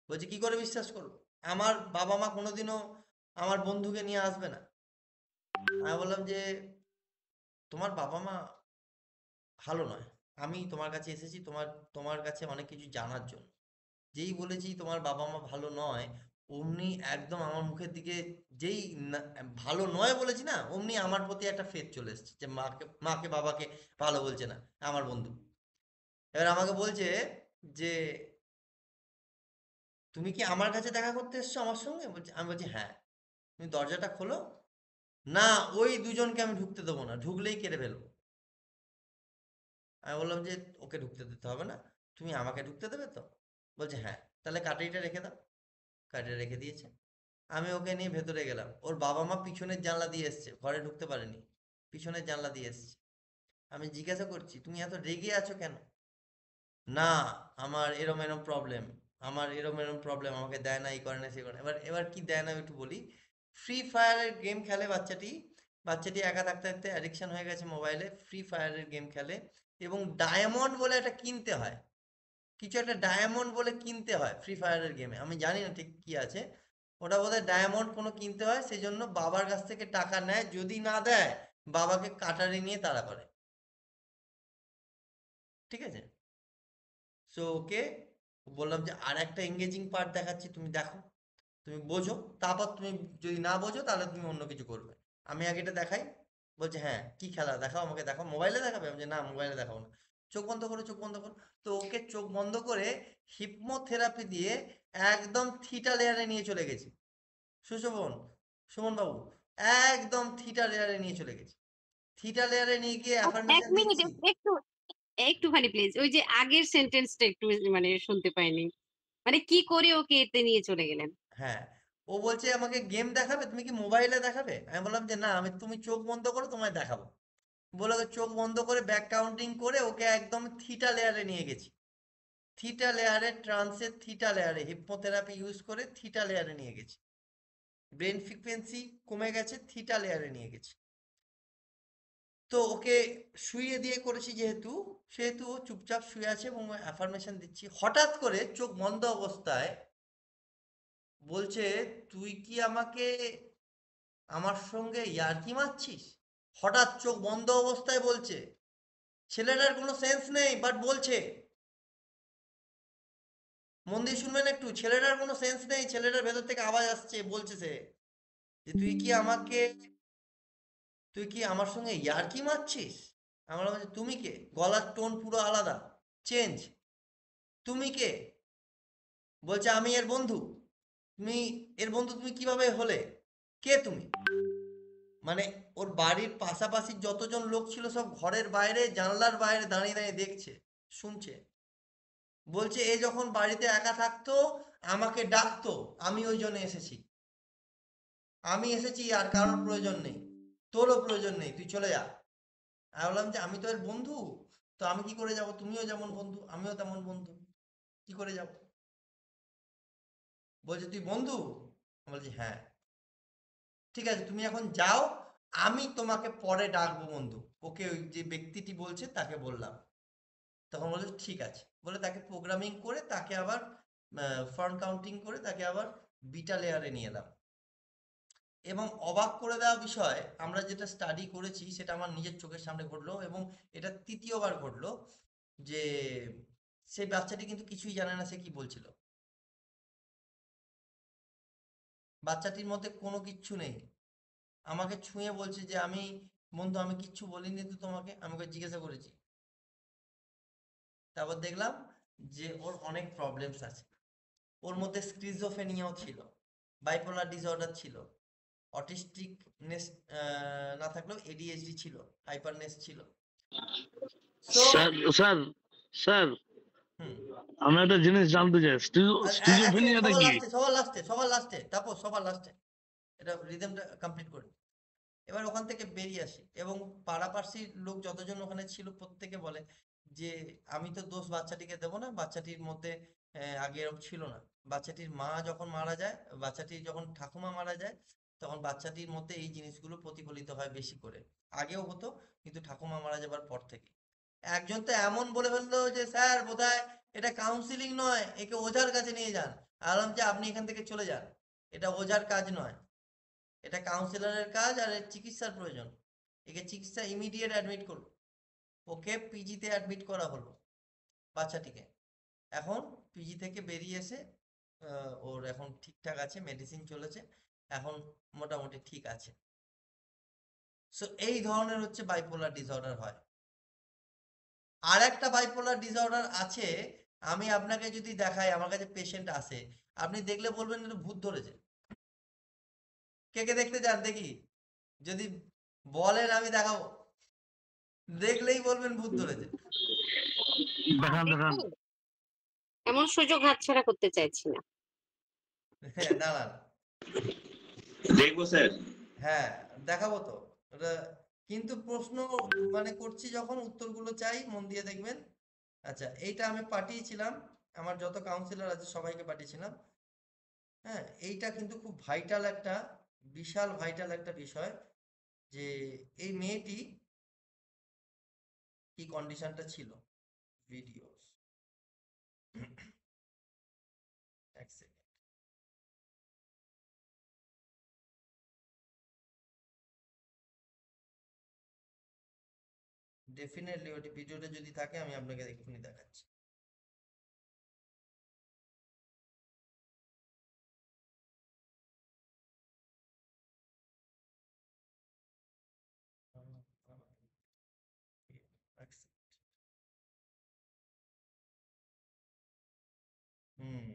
বলছে, কি করে বিশ্বাস করবো, আমার বাবা মা কোনোদিনও আমার বন্ধুকে নিয়ে আসবে না। আমি বললাম যে, তোমার বাবা মা ভালো নয়, আমি তোমার কাছে এসেছি তোমার তোমার কাছে অনেক কিছু জানার জন্য। যেই বলেছি তোমার বাবা মা ভালো নয়, অমনি একদম আমার মুখের দিকে যেই ভালো নয় বলেছি না, অমনি আমার প্রতি একটা ফেথ চলে এসেছে যে মাকে বাবাকে ভালো বলছে না আমার বন্ধু। এবার আমাকে বলছে যে তুমি কি আমার কাছে দেখা করতে এসছো আমার সঙ্গে? বলছি, আমি বলছি হ্যাঁ। তুমি দরজাটা খোলো। না, ওই দুজনকে আমি ঢুকতে দেবো না, ঢুকলেই কেটে ফেলবো। আমি বললাম যে ওকে ঢুকতে দিতে হবে না, তুমি আমাকে ঢুকতে দেবে তো? বলছে হ্যাঁ। তাহলে কাটারিটা রেখে দাও। কাটারি রেখে দিয়েছে। আমি ওকে নিয়ে ভেতরে গেলাম। ওর বাবা মা পিছনের জানলা দিয়ে এসছে, ঘরে ঢুকতে পারেনি, পিছনের জানলা দিয়ে এসছে। আমি জিজ্ঞাসা করছি তুমি এত রেগে আছো কেন? না, আমার এরম এরম প্রবলেম, আমার এরম এরম প্রবলেম, আমাকে দেয় না, এই করে না, সেই করে না। এবার এবার কি দেয় না আমি একটু বলি। ফ্রি ফায়ারের গেম খেলে বাচ্চাটি। বাচ্চাটি একা থাকতে থাকতে অ্যাডিকশন হয়ে গেছে মোবাইলে, ফ্রি ফায়ারের গেম খেলে। এবং ডায়মন্ড বলে একটা কিনতে হয়, কিছু একটা ডায়মন্ড বলে কিনতে হয় ফ্রি ফায়ারের গেমে, আমি জানি না ঠিক কি আছে। ওটা বোধহয় ডায়মন্ড কোনো কিনতে হয়, সেই জন্য বাবার কাছ থেকে টাকা নেয়, যদি না দেয় বাবাকে কাটারি নিয়ে তাড়া করে। ঠিক আছে? সো ওকে বললাম যে আর একটা এঙ্গেজিং পার্ট দেখাচ্ছি, তুমি দেখো, তুমি বোঝো, তারপর তুমি যদি না বোঝো তাহলে তুমি অন্য কিছু করবে। আমি আগে এটা দেখাই। বলছে হ্যাঁ কি খেলা দেখাও, আমাকে দেখাও। মোবাইলে দেখাবে? আমি বলছি, না মোবাইলে দেখাবো না। চোখ বন্ধ করো, চোখ বন্ধ করো। তো ওকে চোখ বন্ধ করে হিপনোথেরাপি দিয়ে একদম থিটা লেয়ারে নিয়ে চলে গেছি। সুশোভন, সুমন বাবু, একদম থিটা লেয়ারে নিয়ে চলে গেছি। থিটা লেয়ারে নিয়ে গিয়ে এক অ্যাফার্মেশন মিনিট, দিচ্ছি। একটু একটুখানি প্লিজ, ওই যে আগের সেন্টেন্সটা একটু মানে শুনতে পাইনি, মানে কি করে ওকে এতে নিয়ে চলে গেলেন? হ্যাঁ, ও বলছে আমাকে গেম দেখাবে, তুমি কি মোবাইলে দেখাবে? আমি বললাম যে না, আমি তুমি চোখ বন্ধ করো, তোমায় দেখাবো। বলে ওকে চোখ বন্ধ করে ব্যাক কাউন্টিং করে ওকে একদম থিটা লেয়ারে নিয়ে গেছি। থিটা লেয়ারে, ট্রান্সের থিটা লেয়ারে, হিপনোথেরাপি ইউজ করে থিটা লেয়ারে নিয়ে গেছি। ব্রেন ফ্রিকোয়েন্সি কমে গেছে, থিটা লেয়ারে নিয়ে গেছি। তো ওকে শুইয়ে দিয়ে করেছি যেহেতু, সেহেতু ও চুপচাপ শুয়ে আছে এবং অ্যাফার্মেশন দিচ্ছি। হঠাৎ করে চোখ বন্ধ অবস্থায় বলছে, তুই কি আমাকে আমার সঙ্গে ইয়ার্কি মারছিস? হঠাৎ চোখ বন্ধ অবস্থায় বলছে। ছেলেটার কোনো সেন্স নেই, বাট বলছে। মন দিয়ে শুনবেন একটু, ছেলেটার কোনো সেন্স নেই, ছেলেটার ভেতর থেকে আওয়াজ আসছে, বলছে সে যে তুই কি আমার সঙ্গে ইয়ার্কি মারছিস? আমরা বলছি তুমি কে? গলার টোন পুরো আলাদা, চেঞ্জ। তুমি কে? বলছে আমি এর বন্ধু। তুমি এর বন্ধু তুমি কিভাবে হলে? কে তুমি? মানে ওর বাড়ির পাশাপাশি যতজন লোক ছিল সব ঘরের বাইরে, জানলার বাইরে দাঁড়িয়ে দাঁড়িয়ে দেখছে, শুনছে। বলছে এ যখন বাড়িতে একা থাকতো আমাকে ডাকতো, আমি ওই জন্য এসেছি। আমি এসেছি, আর কারোর প্রয়োজন নেই, তোরও প্রয়োজন নেই, তুই চলে যা। আমি বললাম যে আমি তো এর বন্ধু, তো আমি কি করে যাব? তুমিও যেমন বন্ধু আমিও তেমন বন্ধু, কি করে যাব? বলছে তুই বন্ধু? আমি বলছি হ্যাঁ। ঠিক আছে তুমি এখন যাও, আমি তোমাকে পরে ডাকবো বন্ধু। ওকে ওই যে ব্যক্তিটি বলছে তাকে বললাম। তখন বলছে ঠিক আছে, বলে তাকে প্রোগ্রামিং করে তাকে আবার ফ্রন্ট কাউন্টিং করে তাকে আবার বিটা লেয়ারে নিয়ে এলাম। এবং অবাক করে দেওয়া বিষয়, আমরা যেটা স্টাডি করেছি সেটা আমার নিজের চোখের সামনে ঘটলো, এবং এটা তৃতীয়বার ঘটলো যে সেই বাচ্চাটি কিন্তু কিছুই জানে না সে কি বলছিল। বাচ্চাটির মধ্যে কোনো কিচ্ছু নেই। আমাকে ছুঁয়ে বলছে যে আমি বন্ধু আমি কিচ্ছু বলিনি তো তোমাকে, আমি ওকে জিজ্ঞাসা করেছি। তারপর দেখলাম যে ওর অনেক প্রবলেমস আছে। ওর মধ্যে স্কিজোফ্রেনিয়াও ছিল, বাইপোলার ডিসঅর্ডার ছিল, অটিস্টিকনেস না থাকলেও এডিএইচডি ছিল, হাইপারনেস ছিল। সো স্যার স্যার স্যার, হুম, আমি একটা জিনিস জানতে চাই, স্টিজোফ্রেনিয়াটা সবার কি? লাস্টে, সবার লাস্টে, সবার লাস্টে, তারপর সবার লাস্টে এটা রিদমটা কমপ্লিট করি। এবার ওখান থেকে বেরিয়ে আসি এবং পাড়াপাড়শির লোক যতজন ওখানে ছিল প্রত্যেকে বলে যে আমি তো দোষ বাচ্চাটিকে দেবো না, বাচ্চাটির মধ্যে আগে এরকম ছিল না। বাচ্চাটির মা যখন মারা যায়, বাচ্চাটির যখন ঠাকুমা মারা যায়, তখন বাচ্চাটির মধ্যে এই জিনিসগুলো প্রতিফলিত হয় বেশি করে। আগেও হতো, কিন্তু ঠাকুমা মারা যাবার পর থেকে। একজন তো এমন বলে ফেললো যে স্যার বোধহয় এটা কাউন্সিলিং নয়, একে ওঝার কাছে নিয়ে যান। আলাম যে আপনি এখান থেকে চলে যান, এটা ওঝার কাজ নয়, এটা কাউন্সিলরের কাজ, আর এর চিকিৎসার প্রয়োজন। একে চিকিৎসা ইমিডিয়েট অ্যাডমিট করুন। ওকে পিজিতে অ্যাডমিট করা হলো বাচ্চাটিকে। এখন পিজি থেকে বেরিয়ে এসে ওর এখন ঠিকঠাক আছে, মেডিসিন চলেছে, এখন মোটামুটি ঠিক আছে। সো এই ধরনের হচ্ছে বাইপোলার ডিসঅর্ডার হয়। আর একটা বাইপোলার ডিসঅর্ডার আছে, আমি আপনাকে যদি দেখাই, আমার কাছে পেশেন্ট আসে, আপনি দেখলে বলবেন এটা ভূত ধরেছে। কে কে দেখতে চান দেখি? যদি বলেন আমি দেখাবো, দেখলেই বলবেন ভূত ধরেছে। দেখান দেখান। দেখবো? এমন সুযোগ হাতছাড়া করতে চাইছি না। হ্যাঁ, দাঁড়ান, দেখবো স্যার। হ্যাঁ দেখাবো তো ওটা, কিন্তু প্রশ্ন মানে করছি যখন, উত্তরগুলো চাই, মন দিয়ে দেখবেন। আচ্ছা, এইটা আমি পাঠিয়েছিলাম, আমার যত কাউন্সিলর আছে সবাইকে পাঠিয়েছিলাম। হ্যাঁ, এইটা কিন্তু খুব ভাইটাল একটা, বিশাল ভাইটাল একটা বিষয়, যে এই মেয়েটি কি কন্ডিশনটা ছিল। ভিডিও, এক সেকেন্ড। ডেফিনেটলি ওটি ভিডিওটা যদি থাকে আমি আপনাকে এক্ষুনি দেখাচ্ছি। এক second। হুম,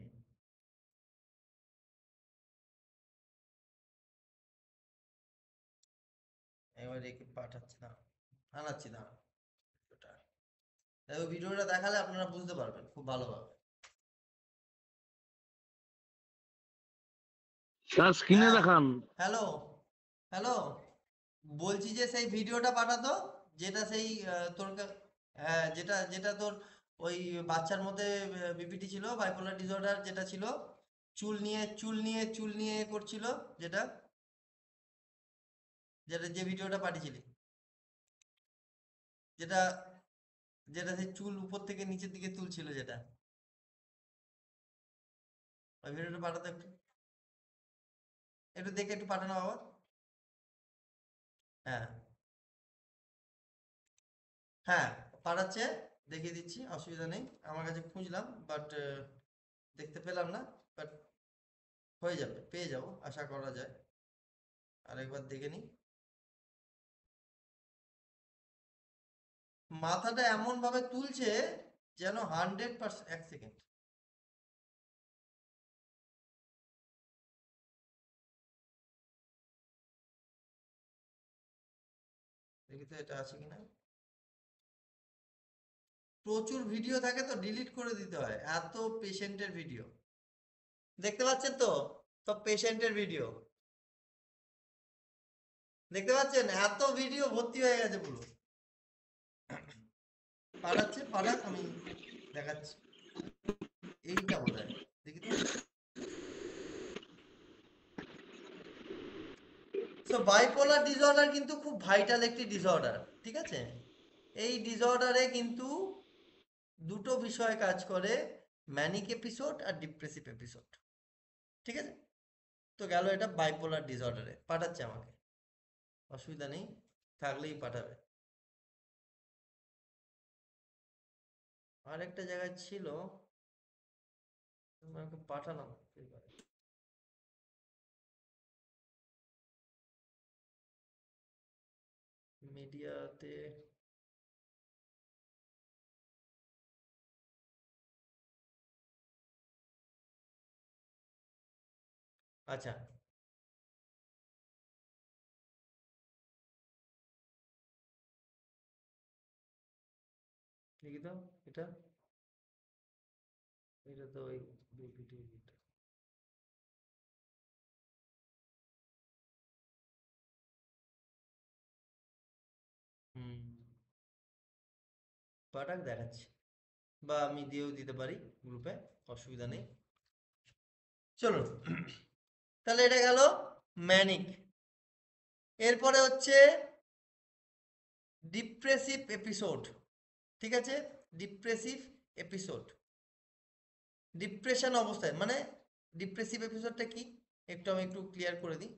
এবার একে পাঠাচ্ছি না, আনাচ্ছি না ভিডিওটা। দেখো ভিডিওটা দেখালে আপনারা বুঝতে পারবেন খুব ভালোভাবে। স্যার স্ক্রিনে হ্যাঁ, দেখান। হ্যালো হ্যালো, বলছি যে সেই ভিডিওটা পাঠাতো, যেটা সেই হ্যাঁ, যেটা যেটা তোর ওই বাচ্চার মধ্যে বিপিটি ছিল, বাইপোলার ডিসঅর্ডার যেটা ছিল, চুল নিয়ে করছিল, যেটা যেটা যে ভিডিওটা পাঠিয়েছিলি, যেটা যেটা সেই চুল উপর থেকে নিচের দিকে তুলছিল, যেটা, ওই ভিডিওটা পাঠাতো একটু, একটু দেখে একটু পাঠানো বাবা। হ্যাঁ হ্যাঁ, পাঠাচ্ছে, দেখিয়ে দিচ্ছি, অসুবিধা নেই। আমার কাছে খুঁজলাম, বাট দেখতে পেলাম না, বাট হয়ে যাবে, পেয়ে যাবো, আশা করা যায়। আরেকবার দেখে নিই। মাথাটা এমন ভাবে তুলছে যেন 100%। এক সেকেন্ড, দেখি তো এটা আছে কিনা। প্রচুর ভিডিও থাকে তো ডিলিট করে দিতে হয়, এত পেশেন্টের ভিডিও দেখতে পাচ্ছেন তো, সব পেশেন্টের ভিডিও দেখতে পাচ্ছেন, এত ভিডিও ভর্তি হয়ে গেছে পুরো। পাঠাক, আমি দেখাচ্ছি। এইটা বোধহয়, দেখি তো। সো বাইপোলার ডিসঅর্ডার কিন্তু খুব ভাইটাল একটি ডিসঅর্ডার, ঠিক আছে? এই ডিসঅর্ডারে কিন্তু দুটো বিষয় কাজ করে, ম্যানিক এপিসোড আর ডিপ্রেসিভ এপিসোড, ঠিক আছে? তো গেল এটা বাইপোলার ডিসঅর্ডারে, পাঠাচ্ছে আমাকে, অসুবিধা নেই, থাকলেই পাঠাবে। আর একটা জায়গায় ছিল, আমাকে পাঠালাম মিডিয়াতে। আচ্ছা, দেখি তো, এটা এটা তো ওই বিপিটি। হুম, পাঠাক, দেখাচ্ছি, বা আমি দিয়েও দিতে পারি গ্রুপে, অসুবিধা নেই। চলুন, তাহলে এটা গেল ম্যানিক। এরপরে হচ্ছে ডিপ্রেসিভ এপিসোড, ঠিক আছে? ডিপ্রেসিভ এপিসোড, ডিপ্রেশন অবস্থায়, মানে ডিপ্রেসিভ এপিসোডটা কি একটু আমি একটু ক্লিয়ার করে দিই।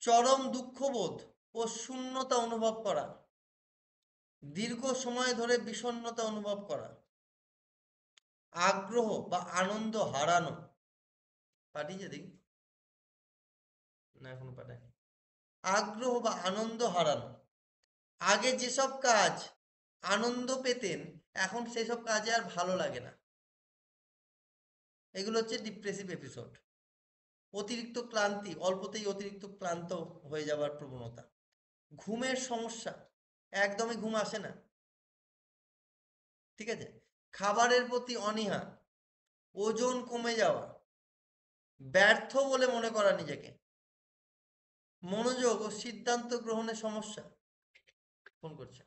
চরম দুঃখবোধ ও শূন্যতা অনুভব করা, দীর্ঘ সময় ধরে বিষণ্ণতা অনুভব করা, আগ্রহ বা আনন্দ হারানো। পাঠিয়েছে দেখি, না এখনো পাঠায়নি। আগ্রহ বা আনন্দ হারানো। আগে যেসব কাজ আনন্দ পেতেন এখন সেসব কাজে আর ভালো লাগে না। এগুলো হচ্ছে ডিপ্রেসিভ এপিসোড। অতিরিক্ত ক্লান্তি, অল্পতেই অতিরিক্ত ক্লান্ত হয়ে যাওয়ার প্রবণতা। ঘুমের সমস্যা, একদমই ঘুম আসে না, ঠিক আছে। খাবারের প্রতি অনীহা, ওজন কমে যাওয়া, ব্যর্থ বলে মনে করা নিজেকে, মনোযোগ ও সিদ্ধান্ত গ্রহণের সমস্যা। ফোন করছে,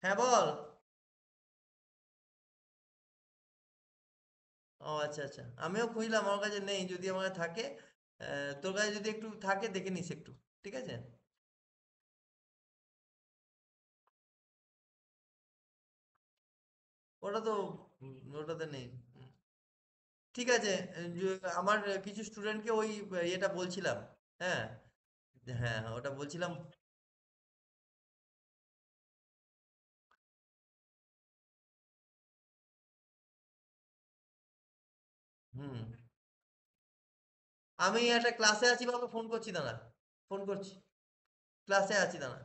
হ্যাঁ বল। ও আচ্ছা আচ্ছা, আমিও খুঁজলাম, আমার কাছে নেই, যদি আমার কাছে থাকে তোর কাছে যদি একটু থাকে দেখে নিস একটু, ঠিক আছে। ওটা তো ওটাতে নেই। ঠিক আছে, আমার কিছু স্টুডেন্টকে ওই এটা বলছিলাম। হ্যাঁ হ্যাঁ, ওটা বলছিলাম। হুম, আমি একটা ক্লাসে আছি বাবা, ফোন করছি দাঁড়া, ফোন করছি, ক্লাসে আছি দাঁড়া,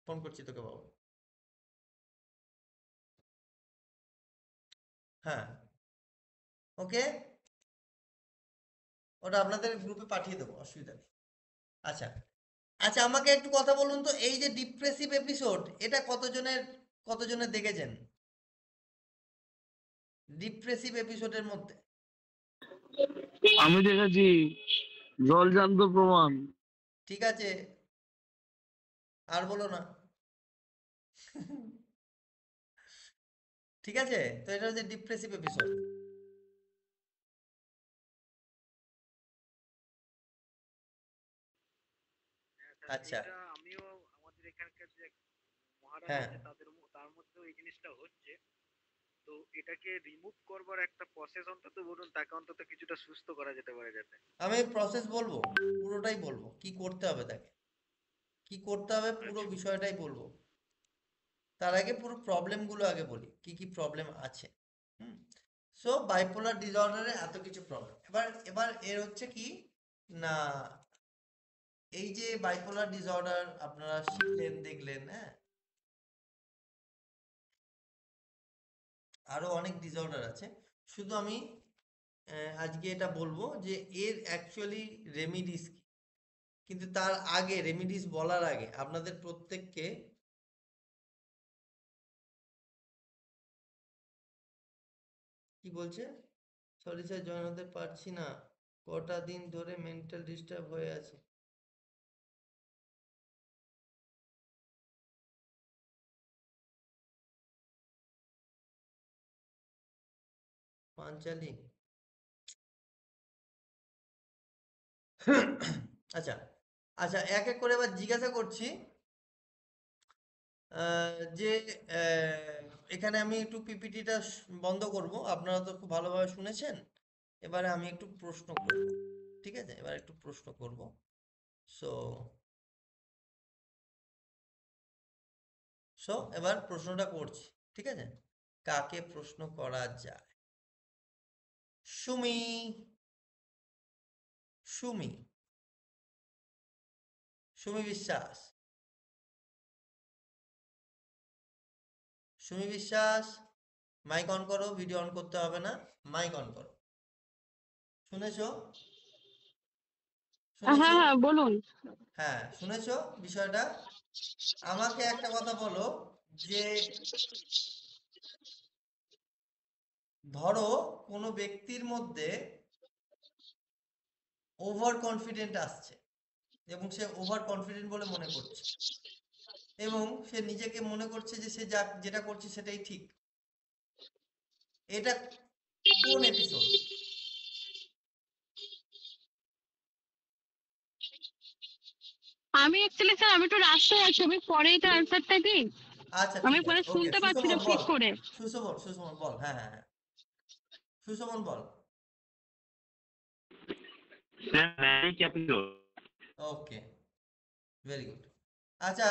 ফোন করছি তোকে বাবা। হ্যাঁ, ওকে, ওটা আপনাদের গ্রুপে পাঠিয়ে দেবো, অসুবিধা নেই। আচ্ছা আচ্ছা, আমাকে একটু কথা বলুন তো, এই যে ডিপ্রেসিভ এপিসোড, এটা কতজনের দেখেছেন ডিপ্রেসিভ এপিসোডের মধ্যে? আমি দেখেছি জলজান্ত প্রমাণ। ঠিক আছে, আর বলো না। ঠিক আছে, তো এটা হচ্ছে ডিপ্রেসিভ এপিসোড। হ্যাঁ স্যার, আচ্ছা, এইটা আমিও আমাদের এখানকার যে মহারাজ হ্যাঁ, আছে তার মধ্যেও এই জিনিসটা হচ্ছে। তো এটাকে রিমুভ করবার একটা প্রসেস অন্তত বলুন, তাকে অন্তত কিছুটা সুস্থ করা যেতে পারে যাতে। আমি প্রসেস বলবো, পুরোটাই বলবো, কি করতে হবে তাকে, কি করতে হবে পুরো আচ্ছা। বিষয়টাই বলবো। তার আগে পুরো প্রবলেমগুলো আগে বলি, কি কি প্রবলেম আছে। হুম, সো বাইপোলার ডিসঅর্ডারে এত কিছু প্রবলেম। এবার এবার এর হচ্ছে কি না, এই যে বাইপোলার ডিসঅর্ডার আপনারা শিখলেন দেখলেন, হ্যাঁ, আরো অনেক ডিসঅর্ডার আছে। শুধু আমি আজকে এটা বলবো যে এর অ্যাকচুয়ালি রেমিডিস কি। কিন্তু তার আগে, রেমিডিস বলার আগে আপনাদের প্রত্যেককে, কি বলছে, সরি স্যার জয়েন হতে পারছি না, কটা দিন ধরে মেন্টাল ডিস্টার্ব হয়ে আছে। পাঞ্চালি, আচ্ছা আচ্ছা, এক এক করে এবার জিজ্ঞাসা করছি। যে এখানে আমি একটু পিপিটিটা বন্ধ করব, আপনারা তো খুব ভালোভাবে শুনেছেন। এবারে আমি একটু প্রশ্ন করব, ঠিক আছে, এবার একটু প্রশ্ন করব। সো সো এবার প্রশ্নটা করছি, ঠিক আছে। কাকে প্রশ্ন করা যায়? সুমি, সুমি, সুমি বিশ্বাস, সুমি বিশ্বাস, মাইক অন করো, ভিডিও অন করতে হবে না, মাইক অন করো। শুনেছো? হ্যাঁ শুনেছো? হ্যাঁ বলুন। হ্যাঁ, শুনেছো বিষয়টা? আমাকে একটা কথা বলো, যে ধরো কোনো ব্যক্তির মধ্যে ওভার কনফিডেন্ট আসছে এবং সে ওভার কনফিডেন্ট বলে মনে করছে, এবং সে নিজেকে মনে করছে যে সে যেটা করছে সেটাই ঠিক। এটা কোন এপিসোড? আমি অ্যাকচুয়ালি স্যার আমি একটু রাস্তায় আছি, আমি পরে এটা আনসারটা দিই। আচ্ছা আমি ঠিক পরে আছে, ওকে, শুনতে পাচ্ছি না সুশোভন ঠিক বল, করে। সুশোভন, সুশোভন বল, হ্যাঁ হ্যাঁ হ্যাঁ, সুশোভন বল। Sir manic episode. Okay, very good. আচ্ছা,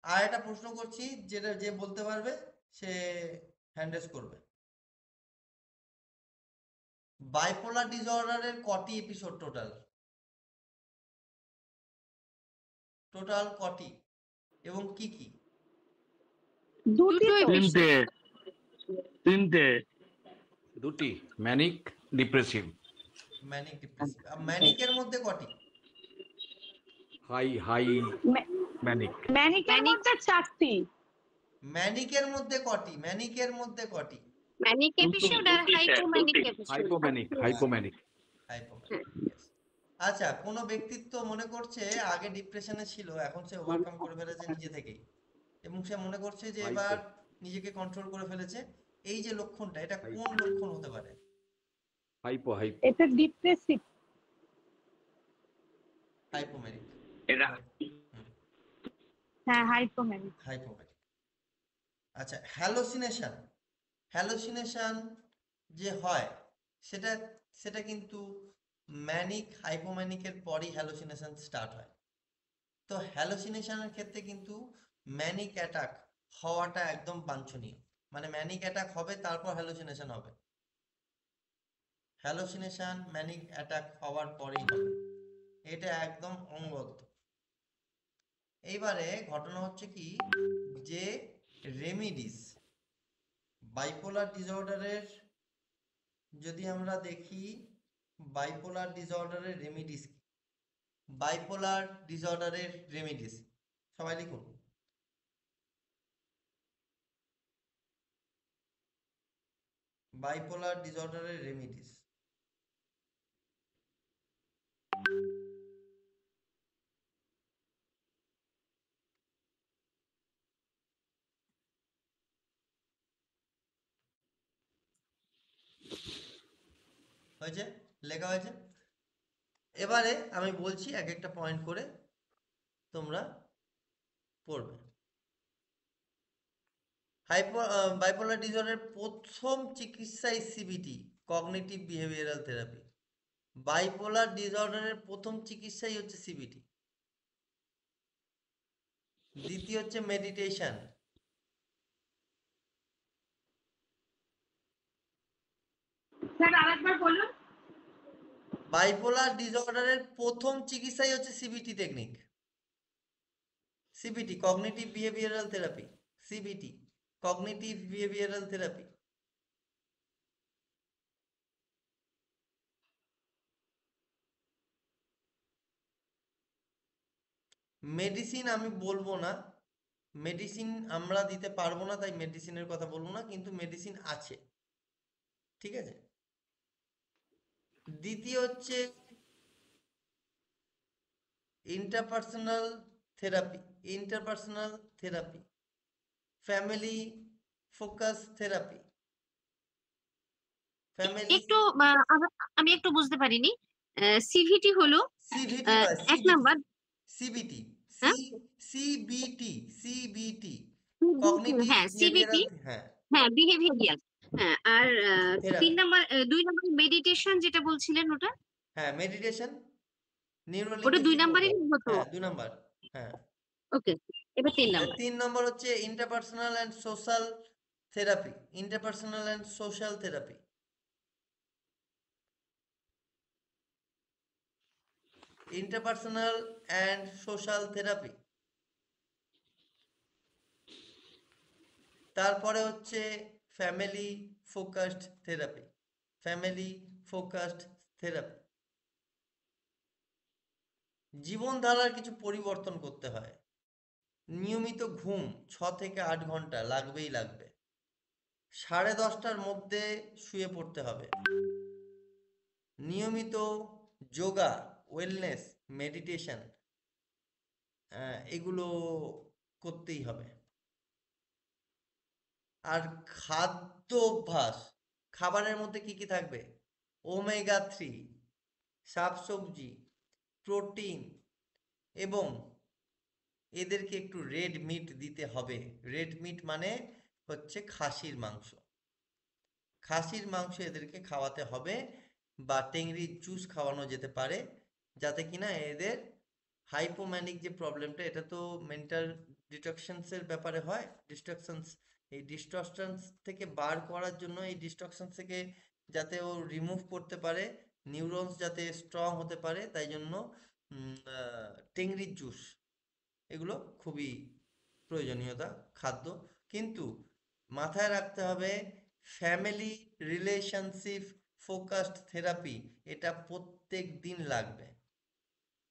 আর একটা প্রশ্ন করছি, যেটা যে বলতে পারবে সে হ্যান্ড রেজ করবে। বাইপোলার ডিসঅর্ডারের কটি এপিসোড টোটাল? টোটাল কটি এবং কি কি? দুটি দুটো তো episode। তিনটে দুটি, ম্যানিক, ডিপ্রেসিভ। Manic depressive. ম্যানিকের মধ্যে কটি? High high manic. ম্যানিকের Manic- মধ্যে 4টি। ম্যানিকের মধ্যে কটি? ম্যানিকের মধ্যে কটি? ম্যানিক এপিসোড আর দুটি, স্যার, হাইপোম্যানিক দুটি। এপিসোড। হাইপোম্যানিক, হাইপোম্যানিক। হাইপোম্যানিক, yes। আচ্ছা, কোনো ব্যক্তিত্ব মনে করছে আগে ডিপ্রেশনে ছিল, এখন সে ওভারকাম করে ফেলেছে নিজে থেকেই, এবং সে মনে করছে যে এবার নিজেকে কন্ট্রোল করে ফেলেছে। এই যে লক্ষণটা, এটা কোন লক্ষণ হতে পারে? Hypo hypo. এটা ডিপ্রেসিভ। হাইপোম্যানিক। এটা হ্যাঁ, হাইপোম্যানিক। হাইপোম্যানিক। আচ্ছা, হ্যালোসিনেশন। হ্যালোসিনেশন যে হয় সেটা সেটা কিন্তু ম্যানিক হাইপোম্যানিকের পরই হ্যালোসিনেশন স্টার্ট হয়। তো হ্যালোসিনেশনের ক্ষেত্রে কিন্তু ম্যানিক অ্যাটাক হওয়াটা একদম বাঞ্ছনীয়, মানে ম্যানিক অ্যাটাক হবে তারপর হ্যালোসিনেশন হবে। হ্যালোসিনেশন ম্যানিক অ্যাটাক হওয়ার পরেই হবে, এটা একদম অনবদ্য। এইবারে ঘটনা হচ্ছে কি, যে রেমিডিস বাইপোলার ডিসঅর্ডারের, যদি আমরা দেখি বাইপোলার ডিসঅর্ডারের রেমিডিস কি? বাইপোলার ডিসঅর্ডারের রেমিডিস সবাই লিখুন। বাইপোলার ডিসঅর্ডারের রেমিডিস। হয়েছে? লেখা হয়েছে? এবারে আমি বলছি এক একটা পয়েন্ট করে, তোমরা পড়বে। বাইপোলার ডিসঅর্ডারের প্রথম চিকিৎসাই CBT, cognitive behavioural therapy. Bipolar ডিসঅর্ডারের প্রথম চিকিৎসাই হচ্ছে সিবিটি। দ্বিতীয় হচ্ছে মেডিটেশন। স্যার আরেকবার বলুন। বাইপোলার ডিসঅর্ডারের প্রথম চিকিৎসাই হচ্ছে CBT technique. CBT, cognitive behavioural therapy. CBT, cognitive behavioural therapy. Medicine আমি বলবো না, মেডিসিন আমরা দিতে পারবো না, তাই মেডিসিনের কথা বলবো না, কিন্তু মেডিসিন আছে, ঠিক আছে। দ্বিতীয় হচ্ছে interpersonal therapy. Interpersonal therapy, family focus therapy. Family একটু আমি একটু বুঝতে পারিনি। সিভিটি হলো সিভিটি নয়, এক নাম্বার। সিবিটি, হ্যাঁ? সিবিটি, সিবিটি, কগনিটিভ হ্যাঁ, সিভিটি। বিহেভিয়ারাল, হ্যাঁ, হ্যাঁ, বিহেভিয়ারিয়াল। হ্যাঁ, আর থেরাপি। 2 নাম্বার মেডিটেশন যেটা বলছিলেন ওটা? হ্যাঁ, মেডিটেশন, ওটা নিউরোলিঙ্কের 2 কি নাম্বারই বলবো? লিখবো তো? হ্যাঁ, 2 নাম্বার। হ্যাঁ, ওকে, এবার 3 নাম্বার। 3 নম্বর হচ্ছে interpersonal and social therapy. Interpersonal and social therapy. Interpersonal and social therapy. তারপরে হচ্ছে family focused therapy. Family focused therapy. জীবনধারার কিছু পরিবর্তন করতে হয়। নিয়মিত ঘুম 6 থেকে 8 ঘন্টা লাগবেই লাগবে। 10:30টার মধ্যে শুয়ে পড়তে হবে। নিয়মিত যোগা, ওয়েলনেস, মেডিটেশন, এগুলো করতেই হবে। আর খাদ্য অভ্যাস, খাবারের মধ্যে কি কি থাকবে? ওমেগা 3, শাকসবজি, প্রোটিন, এবং এদেরকে একটু রেড মিট দিতে হবে। রেড মিট মানে হচ্ছে খাসির মাংস। খাসির মাংস এদেরকে খাওয়াতে হবে, বা টেংরির জুস খাওয়ানো যেতে পারে, যাতে কিনা এদের হাইপোম্যানিক যে প্রবলেমটা, এটা তো মেন্টাল ডিস্ট্রাকশনসের ব্যাপারে হয়। ডিস্ট্রাকশনস, এই ডিস্ট্রাকশনস থেকে বার করার জন্য, এই ডিস্ট্রাকশন থেকে যাতে ও রিমুভ করতে পারে, নিউরনস যাতে স্ট্রং হতে পারে, তাই জন্য টেংরির জুস এগুলো খুবই প্রয়োজনীয়তা খাদ্য। কিন্তু মাথায় রাখতে হবে ফ্যামিলি রিলেশনশিপ ফোকাসড থেরাপি, এটা প্রত্যেক দিন লাগবে।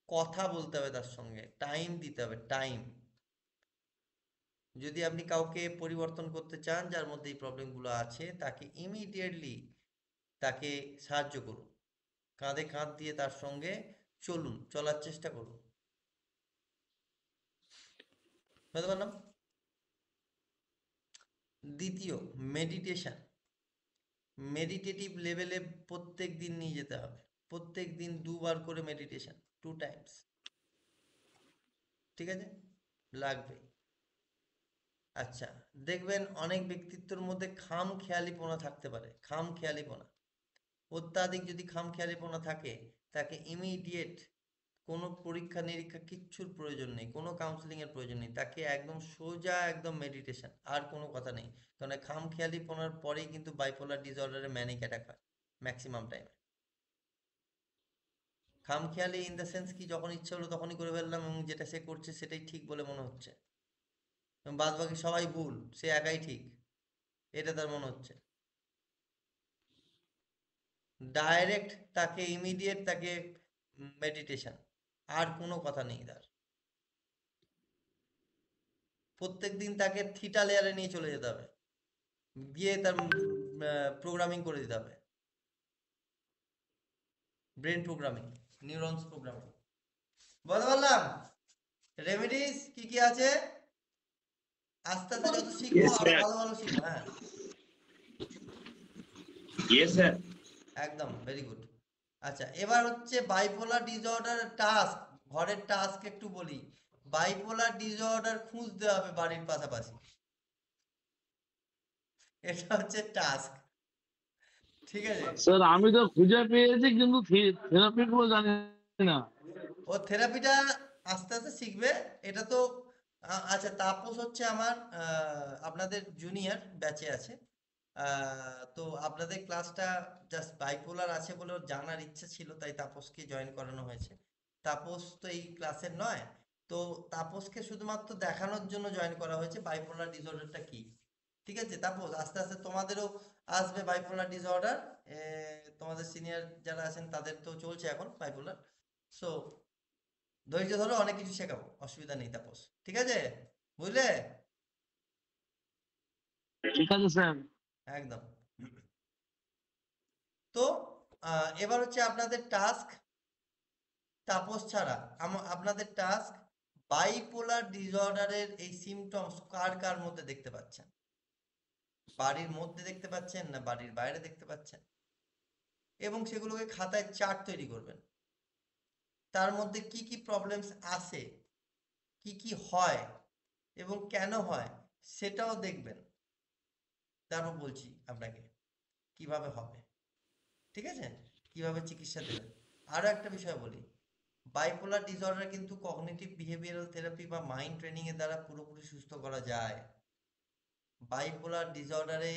কথা বলতে হবে তার সঙ্গে, টাইম দিতে হবে, টাইম। যদি আপনি কাউকে পরিবর্তন করতে চান যার মধ্যে এই প্রবলেমগুলো আছে, তাকে ইমিডিয়েটলি তাকে সাহায্য করুন, কাঁধে কাঁধ দিয়ে তার সঙ্গে চলুন, চলার চেষ্টা করুন। বুঝতে পারলাম? দ্বিতীয়, মেডিটেশন। মেডিটেটিভ লেভেলে প্রত্যেক দিন নিয়ে যেতে হবে, প্রত্যেক দিন 2 বার করে মেডিটেশন, 2 টাইমস। ঠিক আছে, লাগবে। আচ্ছা, দেখবেন অনেক ব্যক্তিত্বের মধ্যে খামখেয়ালিপনা থাকতে পারে, খামখেয়ালিপনা। অত্যাধিক যদি খামখেয়ালিপনা থাকে, তাকে ইমিডিয়েট কোনো পরীক্ষা নিরীক্ষা কিচ্ছুর প্রয়োজন নেই, কোনো কাউন্সিলিং এর প্রয়োজন নেই, তাকে একদম সোজা একদম মেডিটেশন, আর কোনো কথা নেই। কারণ খামখেয়ালিপনার পরেই কিন্তু বাইপোলার ডিসঅর্ডারে ম্যানিক অ্যাটাক হয় ম্যাক্সিমাম টাইমে। খামখেয়ালি ইন দ্য সেন্স কি, যখন ইচ্ছে হলো তখনই করে ফেললাম এবং যেটা সে করছে সেটাই ঠিক বলে মনে হচ্ছে, বাদ বাকি সবাই ভুল, সে একাই ঠিক, এটা তার মনে হচ্ছে। ডাইরেক্ট তাকে ইমিডিয়েট তাকে মেডিটেশন, আর কোনো কথা নেই তার। প্রত্যেক দিন তাকে থিটা লেয়ারে নিয়ে চলে যেতে হবে, গিয়ে তার প্রোগ্রামিং করে দিতে হবে, ব্রেন প্রোগ্রামিং, নিউরনস প্রোগ্রামিং। বলতে পারলাম রেমেডিস কি কি আছে? আস্তে আস্তে যত শিখবো Yes, আরো sir. ভালো ভালো শিখবো। হ্যাঁ, Yes, sir. একদম ভেরি গুড। আচ্ছা, এবার হচ্ছে বাইপোলার ডিসঅর্ডার টাস্ক, ঘরের টাস্ক একটু বলি। বাইপোলার ডিসঅর্ডার খুঁজতে হবে বাড়ির পাশাপাশি, এটা হচ্ছে টাস্ক। ঠিক আছে, স্যার আমি তো খুঁজে পেয়েছি কিন্তু থেরাপি গুলো জানি না। ও থেরাপিটা আস্তে আস্তে শিখবে। এটা তো আচ্ছা, তাপস হচ্ছে আমার আপনাদের জুনিয়র ব্যাচে আছে। তো আপনাদের ক্লাসটা জাস্ট বাইপোলার আছে বলে ওর জানার ইচ্ছা ছিল, তাই তাপসকে জয়েন করানো হয়েছে। তাপস তো এই ক্লাসের নয়, তো তাপসকে শুধুমাত্র দেখানোর জন্য জয়েন করা হয়েছে বাইপোলার ডিসঅর্ডারটা কি। ঠিক আছে তাপস, আস্তে আস্তে তোমাদেরও আসবে বাইপোলার ডিসঅর্ডার, তোমাদের সিনিয়র যারা আছেন তাদের তো চলছে এখন বাইপোলার। সো ধৈর্য ধরো, অনেক কিছু শেখাবো, অসুবিধা নেই তাপস। ঠিক আছে, বুঝলে? ঠিক আছে স্যার। একদম। তো এবার হচ্ছে আপনাদের টাস্ক, তাপস ছাড়া আপনাদের টাস্ক বাইপোলার ডিসঅর্ডারের এই সিমটমস কার কার মধ্যে দেখতে পাচ্ছেন, বাড়ির মধ্যে দেখতে পাচ্ছেন না বাড়ির বাইরে দেখতে পাচ্ছেন, এবং সেগুলোকে খাতায় চার্ট তৈরি করবেন। তার মধ্যে কি কি প্রবলেমস আসে, কি কি হয় এবং কেন হয় সেটাও দেখবেন। তারপর বলছি আপনাকে কিভাবে হবে, ঠিক আছে, কিভাবে চিকিৎসা দেবেন। আরো একটা বিষয় বলি, বাইপোলার ডিসঅর্ডার কিন্তু কগনিটিভ বিহেভিয়ারাল থেরাপি বা মাইন্ড ট্রেনিং এর দ্বারা পুরোপুরি সুস্থ করা যায়। বাইপোলার ডিসঅর্ডারে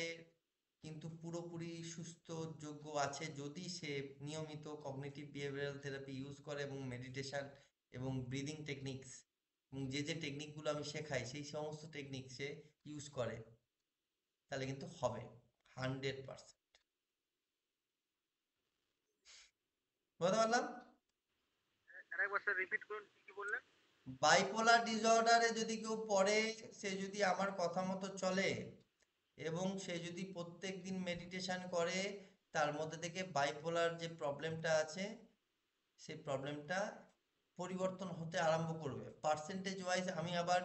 কিন্তু পুরোপুরি সুস্থ যোগ্য আছে যদি সে নিয়মিত কগনিটিভ বিহেভিয়ারাল থেরাপি ইউজ করে এবং মেডিটেশন এবং ব্রিদিং টেকনিক্স এবং যে যে টেকনিকগুলো আমি শেখাই সেই সমস্ত টেকনিক সে ইউজ করে, তাহলে কিন্তু হবে 100%। বুঝতে পারলাম? আরেকবার স্যার রিপিট করুন, কি কি বললেন? বাইপোলার ডিসঅর্ডারে যদি কেউ পড়ে, সে যদি আমার কথা মতো চলে এবং সে যদি প্রত্যেক দিন মেডিটেশন করে, তার মধ্যে থেকে বাইপোলার যে প্রবলেমটা আছে সেই প্রবলেমটা পরিবর্তন হতে আরম্ভ করবে। পার্সেন্টেজ ওয়াইজ আমি আবার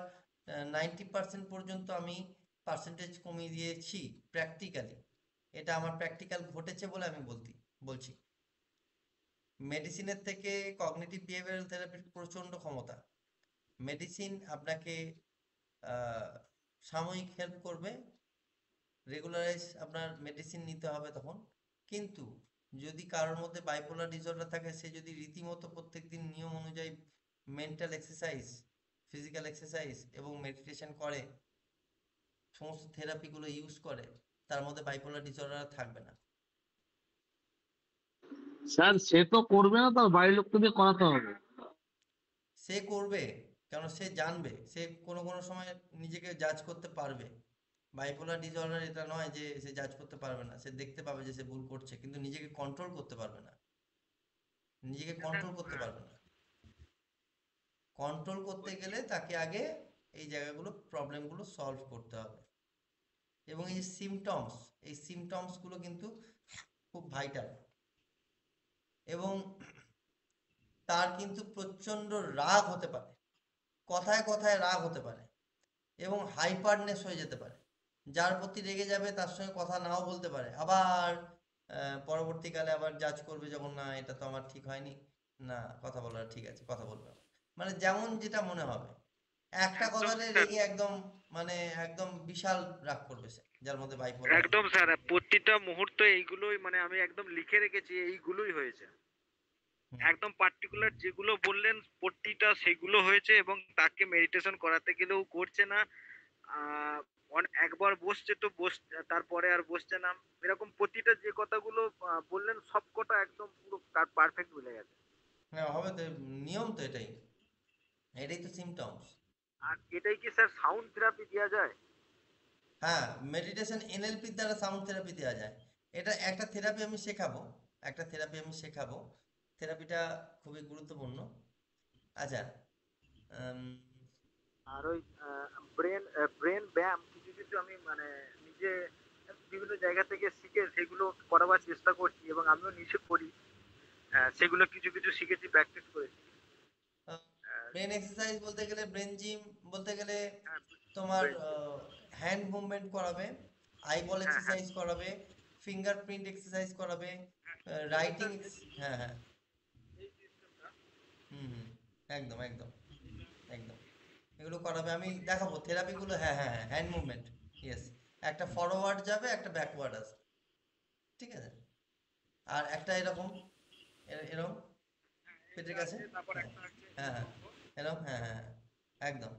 90% পর্যন্ত আমি পার্সেন্টেজ কমিয়ে দিয়েছি প্র্যাকটিক্যালি। এটা আমার প্র্যাকটিক্যাল ঘটেছে বলে আমি বলছি। মেডিসিনের থেকে কগনিটিভ বিহেভিয়ারাল থেরাপির প্রচন্ড ক্ষমতা। মেডিসিন আপনাকে সাময়িক হেল্প করবে, রেগুলারাইজ আপনার মেডিসিন নিতে হবে তখন। কিন্তু যদি কারোর মধ্যে বাইপোলার ডিসঅর্ডার থাকে, সে যদি রীতিমতো প্রত্যেকদিন নিয়ম অনুযায়ী মেন্টাল এক্সারসাইজ, ফিজিক্যাল এক্সারসাইজ এবং মেডিটেশন করে, সমস্ত থেরাপিগুলো ইউজ করে, তার মধ্যে বাইপোলার ডিসঅর্ডার থাকবে না। স্যার সে তো করবে না, তার বাড়ির লোককে দিয়ে করাতে হবে। সে করবে, কারণ সে জানবে, সে কোনো কোনো সময় নিজেকে জাজ করতে পারবে। বাইপোলার ডিসঅর্ডার এটা নয় যে সে জাজ করতে পারবে না, সে দেখতে পাবে যে সে ভুল করছে, কিন্তু নিজেকে কন্ট্রোল করতে পারবে না, নিজেকে কন্ট্রোল করতে পারবে না। কন্ট্রোল করতে গেলে তাকে আগে এই জায়গাগুলো, প্রবলেমগুলো সলভ করতে হবে। এবং এই যে সিমটমস, এই সিমটমসগুলো কিন্তু খুব ভাইটাল। এবং তার কিন্তু প্রচণ্ড রাগ হতে পারে, কথায় কথায় রাগ হতে পারে, এবং হাইপারনেস হয়ে যেতে পারে। যার প্রতি রেগে যাবে তার সঙ্গে কথা নাও বলতে পারে, আবার পরবর্তীকালে আবার জাজ করবে যখন, না এটা তো আমার ঠিক হয়নি, না কথা বলার ঠিক আছে, কথা বলবে আবার। মানে যেমন যেটা মনে হবে, একটা একদম কথাতে স্যার, রেগে একদম, মানে একদম বিশাল রাগ করবে সে, যার মধ্যে বাইপোলার। একদম স্যার, প্রতিটা মুহূর্ত এইগুলোই, মানে আমি একদম লিখে রেখেছি, এইগুলোই হয়েছে। একদম পার্টিকুলার যেগুলো বললেন প্রতিটা সেগুলো হয়েছে, এবং তাকে মেডিটেশন করাতে গেলেও করছে না। একবার বসছে তো তারপরে আর বসছে না। এরকম প্রতিটা যে কথাগুলো বললেন সব কটা একদম পুরো পারফেক্ট মিলে গেছে। হ্যাঁ হবে তো, নিয়ম তো এটাই, এটাই তো সিমটমস। আর এটাই কি স্যার সাউন্ড থেরাপি দেওয়া যায়? হ্যাঁ, মেডিটেশন এনএলপির দ্বারা সাউন্ড থেরাপি দেওয়া যায়। এটা একটা থেরাপি আমি শেখাবো, একটা থেরাপি আমি শেখাবো, থেরাপিটা খুবই গুরুত্বপূর্ণ। আচ্ছা, উম, আর ওই ব্রেন ব্রেন ব্যায়াম কিছু কিছু আমি মানে নিজে বিভিন্ন জায়গা থেকে শিখে সেগুলো করাবার চেষ্টা করছি, এবং আমিও নিজে করি। সেগুলো কিছু কিছু শিখেছি, প্র্যাকটিস করেছি। ব্রেন এক্সারসাইজ বলতে গেলে, ব্রেন জিম বলতে গেলে হ্যাঁ, তোমার ব্রেন। হ্যান্ড মুভমেন্ট করাবে, আইবল হ্যাঁ, হ্যাঁ, এক্সারসাইজ করাবে, ফিঙ্গারপ্রিন্ট এক্সারসাইজ করাবে, এই রাইটিং, স্যার হ্যাঁ হ্যাঁ, এই সিস্টেমটা। হুম হুম, একদম একদম একদম, এগুলো করাবে, আমি দেখাবো থেরাপিগুলো। হ্যাঁ হ্যাঁ হ্যাঁ, হ্যান্ড মুভমেন্ট, ইয়েস, একটা ফরওয়ার্ড যাবে, একটা ব্যাকওয়ার্ড আসবে, ঠিক আছে, আর একটা এরকম, এরকম পেটের কাছে, তারপর হ্যাঁ একটা আছে হ্যাঁ হ্যাঁ, এরকম, হ্যাঁ হ্যাঁ হ্যাঁ, একদম,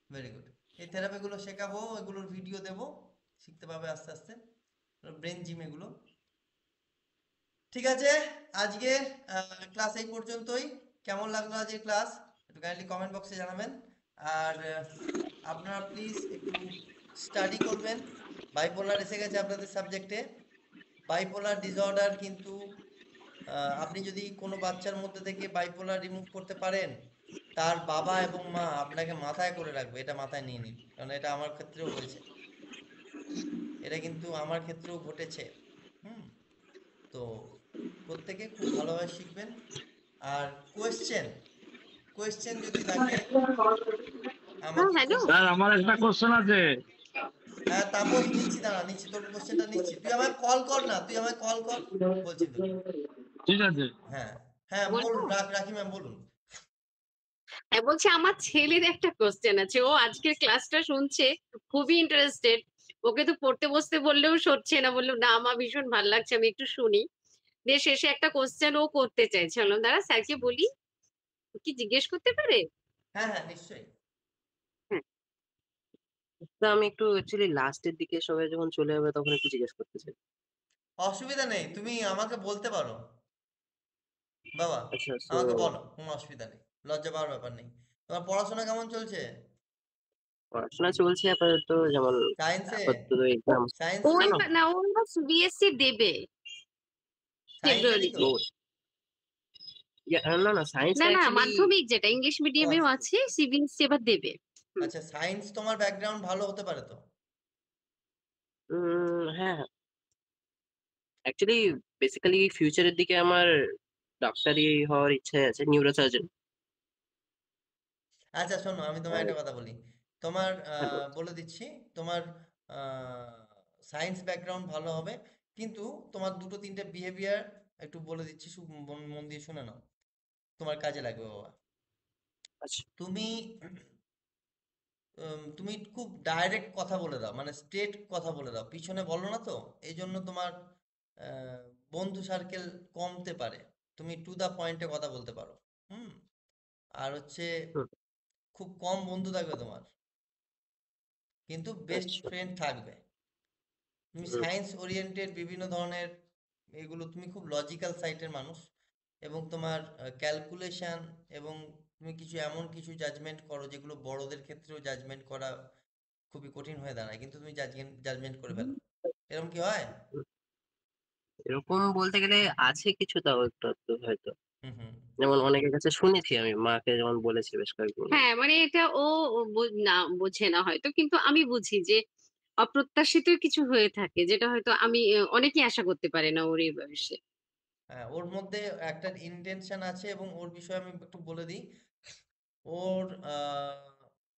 ভেরি গুড। এই থেরাপিগুলো শেখাবো, এগুলোর ভিডিও দেবো, শিখতে পাবে আস্তে আস্তে, ব্রেন জিম এগুলো। ঠিক আছে, আজকে ক্লাস এই পর্যন্তই। কেমন লাগলো আজকের ক্লাস একটু কাইন্ডলি কমেন্ট বক্সে জানাবেন। আর আপনারা প্লিজ একটু স্টাডি করবেন, বাইপোলার এসে গেছে আপনাদের সাবজেক্টে। বাইপোলার ডিসঅর্ডার কিন্তু আপনি যদি কোনো বাচ্চার মধ্যে থেকে বাইপোলার রিমুভ করতে পারেন, তার বাবা এবং মা আপনাকে মাথায় করে রাখবে, এটা মাথায় নিয়ে নিন, কারণ এটা আমার ক্ষেত্রেও হয়েছে, এটা কিন্তু আমার ক্ষেত্রেও ঘটেছে। হুম, তো প্রত্যেকে খুব ভালোভাবে শিখবেন। আর কোয়েশ্চেন, কোয়েশ্চেন যদি থাকে হ্যাঁ, আমাকে হ্যালো। স্যার আমার একটা কোশ্চেন আছে। হ্যাঁ তাপস, নিচ্ছি, দাঁড়া নিচ্ছি, তোর কোয়েশ্চেনটা নিচ্ছি, তুই আমায় কল কর না, তুই আমায় কল কর, বলছি তোকে। ঠিক আছে। হ্যাঁ হ্যাঁ, বলবো? বলুন, রাখি ম্যাম, বলুন। হ্যাঁ, বলছি আমার ছেলের একটা কোশ্চেন আছে। ও আজকের ক্লাসটা শুনছে, খুবই ইন্টারেস্টেড। ওকে তো পড়তে বসতে বললেও সরছে না, বললো না আমার ভীষণ ভালো লাগছে, আমি একটু শুনি। দিয়ে শেষে একটা কোশ্চেন ও করতে চাইছে, বললাম দাঁড়া স্যারকে বলি, কি জিজ্ঞেস করতে পারে? হ্যাঁ হ্যাঁ, নিশ্চয়ই। হ্যাঁ। তো আমি একটু অ্যাকচুয়ালি লাস্টের দিকে সবাই যখন চলে যাবে তখন একটু জিজ্ঞেস করতে চাই। অসুবিধা নেই, তুমি আমাকে বলতে পারো বাবা, আচ্ছা, সো আমাকে বলো, কোনো অসুবিধা নেই, লজ্জা পাওয়ার ব্যাপার নেই। তোমার পড়াশোনা কেমন চলছে? পড়াশোনা চলছে আপাতত, যেমন সায়েন্সে? আপাতত এক্সাম। সায়েন্স ও তো? এবার না, ও এবার সিবিএসসি দেবে সায়েন্সেরই তো? ফেব্রুয়ারিতে। না না, সায়েন্সটা না না, অ্যাকচুয়ালি মাধ্যমিক যেটা ইংলিশ ও মিডিয়ামেও আচ্ছা, আছে, সিবিএসসি এবার দেবে। হুম। আচ্ছা, সায়েন্স তোমার ব্যাকগ্রাউন্ড ভালো হতে পারে তো? হ্যাঁ, অ্যাকচুয়ালি বেসিক্যালি ফিউচারের দিকে আমার ডাক্তারি হওয়ার ইচ্ছা আছে, নিউরোসার্জন। আচ্ছা শোনো, আমি তোমায় আর একটা কথা বলি, তোমার হ্যালো। বলে দিচ্ছি, তোমার সায়েন্স ব্যাকগ্রাউন্ড ভালো হবে, কিন্তু তোমার দুটো তিনটে বিহেভিয়ার একটু বলে দিচ্ছি, মন মন দিয়ে শুনে নাও, তোমার কাজে লাগবে বাবা। আচ্ছা, তুমি তুমি খুব ডাইরেক্ট কথা বলে দাও, মানে স্ট্রেট কথা বলে দাও, পিছনে বলো না তো, এই জন্য তোমার আহ, বন্ধু সার্কেল কমতে পারে। তুমি টু দা পয়েন্টে কথা বলতে পারো। হুম, আর হচ্ছে হুম, খুব কম বন্ধু থাকবে তোমার, কিন্তু বেস্ট আচ্ছা, ফ্রেন্ড থাকবে। তুমি হুম, সায়েন্স ওরিয়েন্টেড বিভিন্ন ধরনের এগুলো তুমি খুব লজিক্যাল সাইটের মানুষ, এবং তোমার ক্যালকুলেশন, এবং তুমি কিছু এমন কিছু জাজমেন্ট করো যেগুলো বড়দের ক্ষেত্রেও জাজমেন্ট করা খুবই কঠিন হয়ে দাঁড়ায়, কিন্তু তুমি জাজমেন্ট করে ফেলো। এরকম কি হয়? এরকম বলতে গেলে আছে কিছু, তাও একটু আধটু হয়তো। হুম হুম। যেমন অনেকের কাছে শুনেছি, আমি মাকে যেমন বলেছি বেশ কয়েকদিন। হ্যাঁ মানে এটা ও না বোঝে না হয়তো, কিন্তু আমি বুঝি যে অপ্রত্যাশিত কিছু হয়ে থাকে, যেটা হয়তো আমি অনেকেই আশা করতে পারে না ওর এই বয়সে। হ্যাঁ, ওর মধ্যে একটা ইন্টেনশন আছে, এবং ওর বিষয়ে আমি একটু বলে দিই। ওর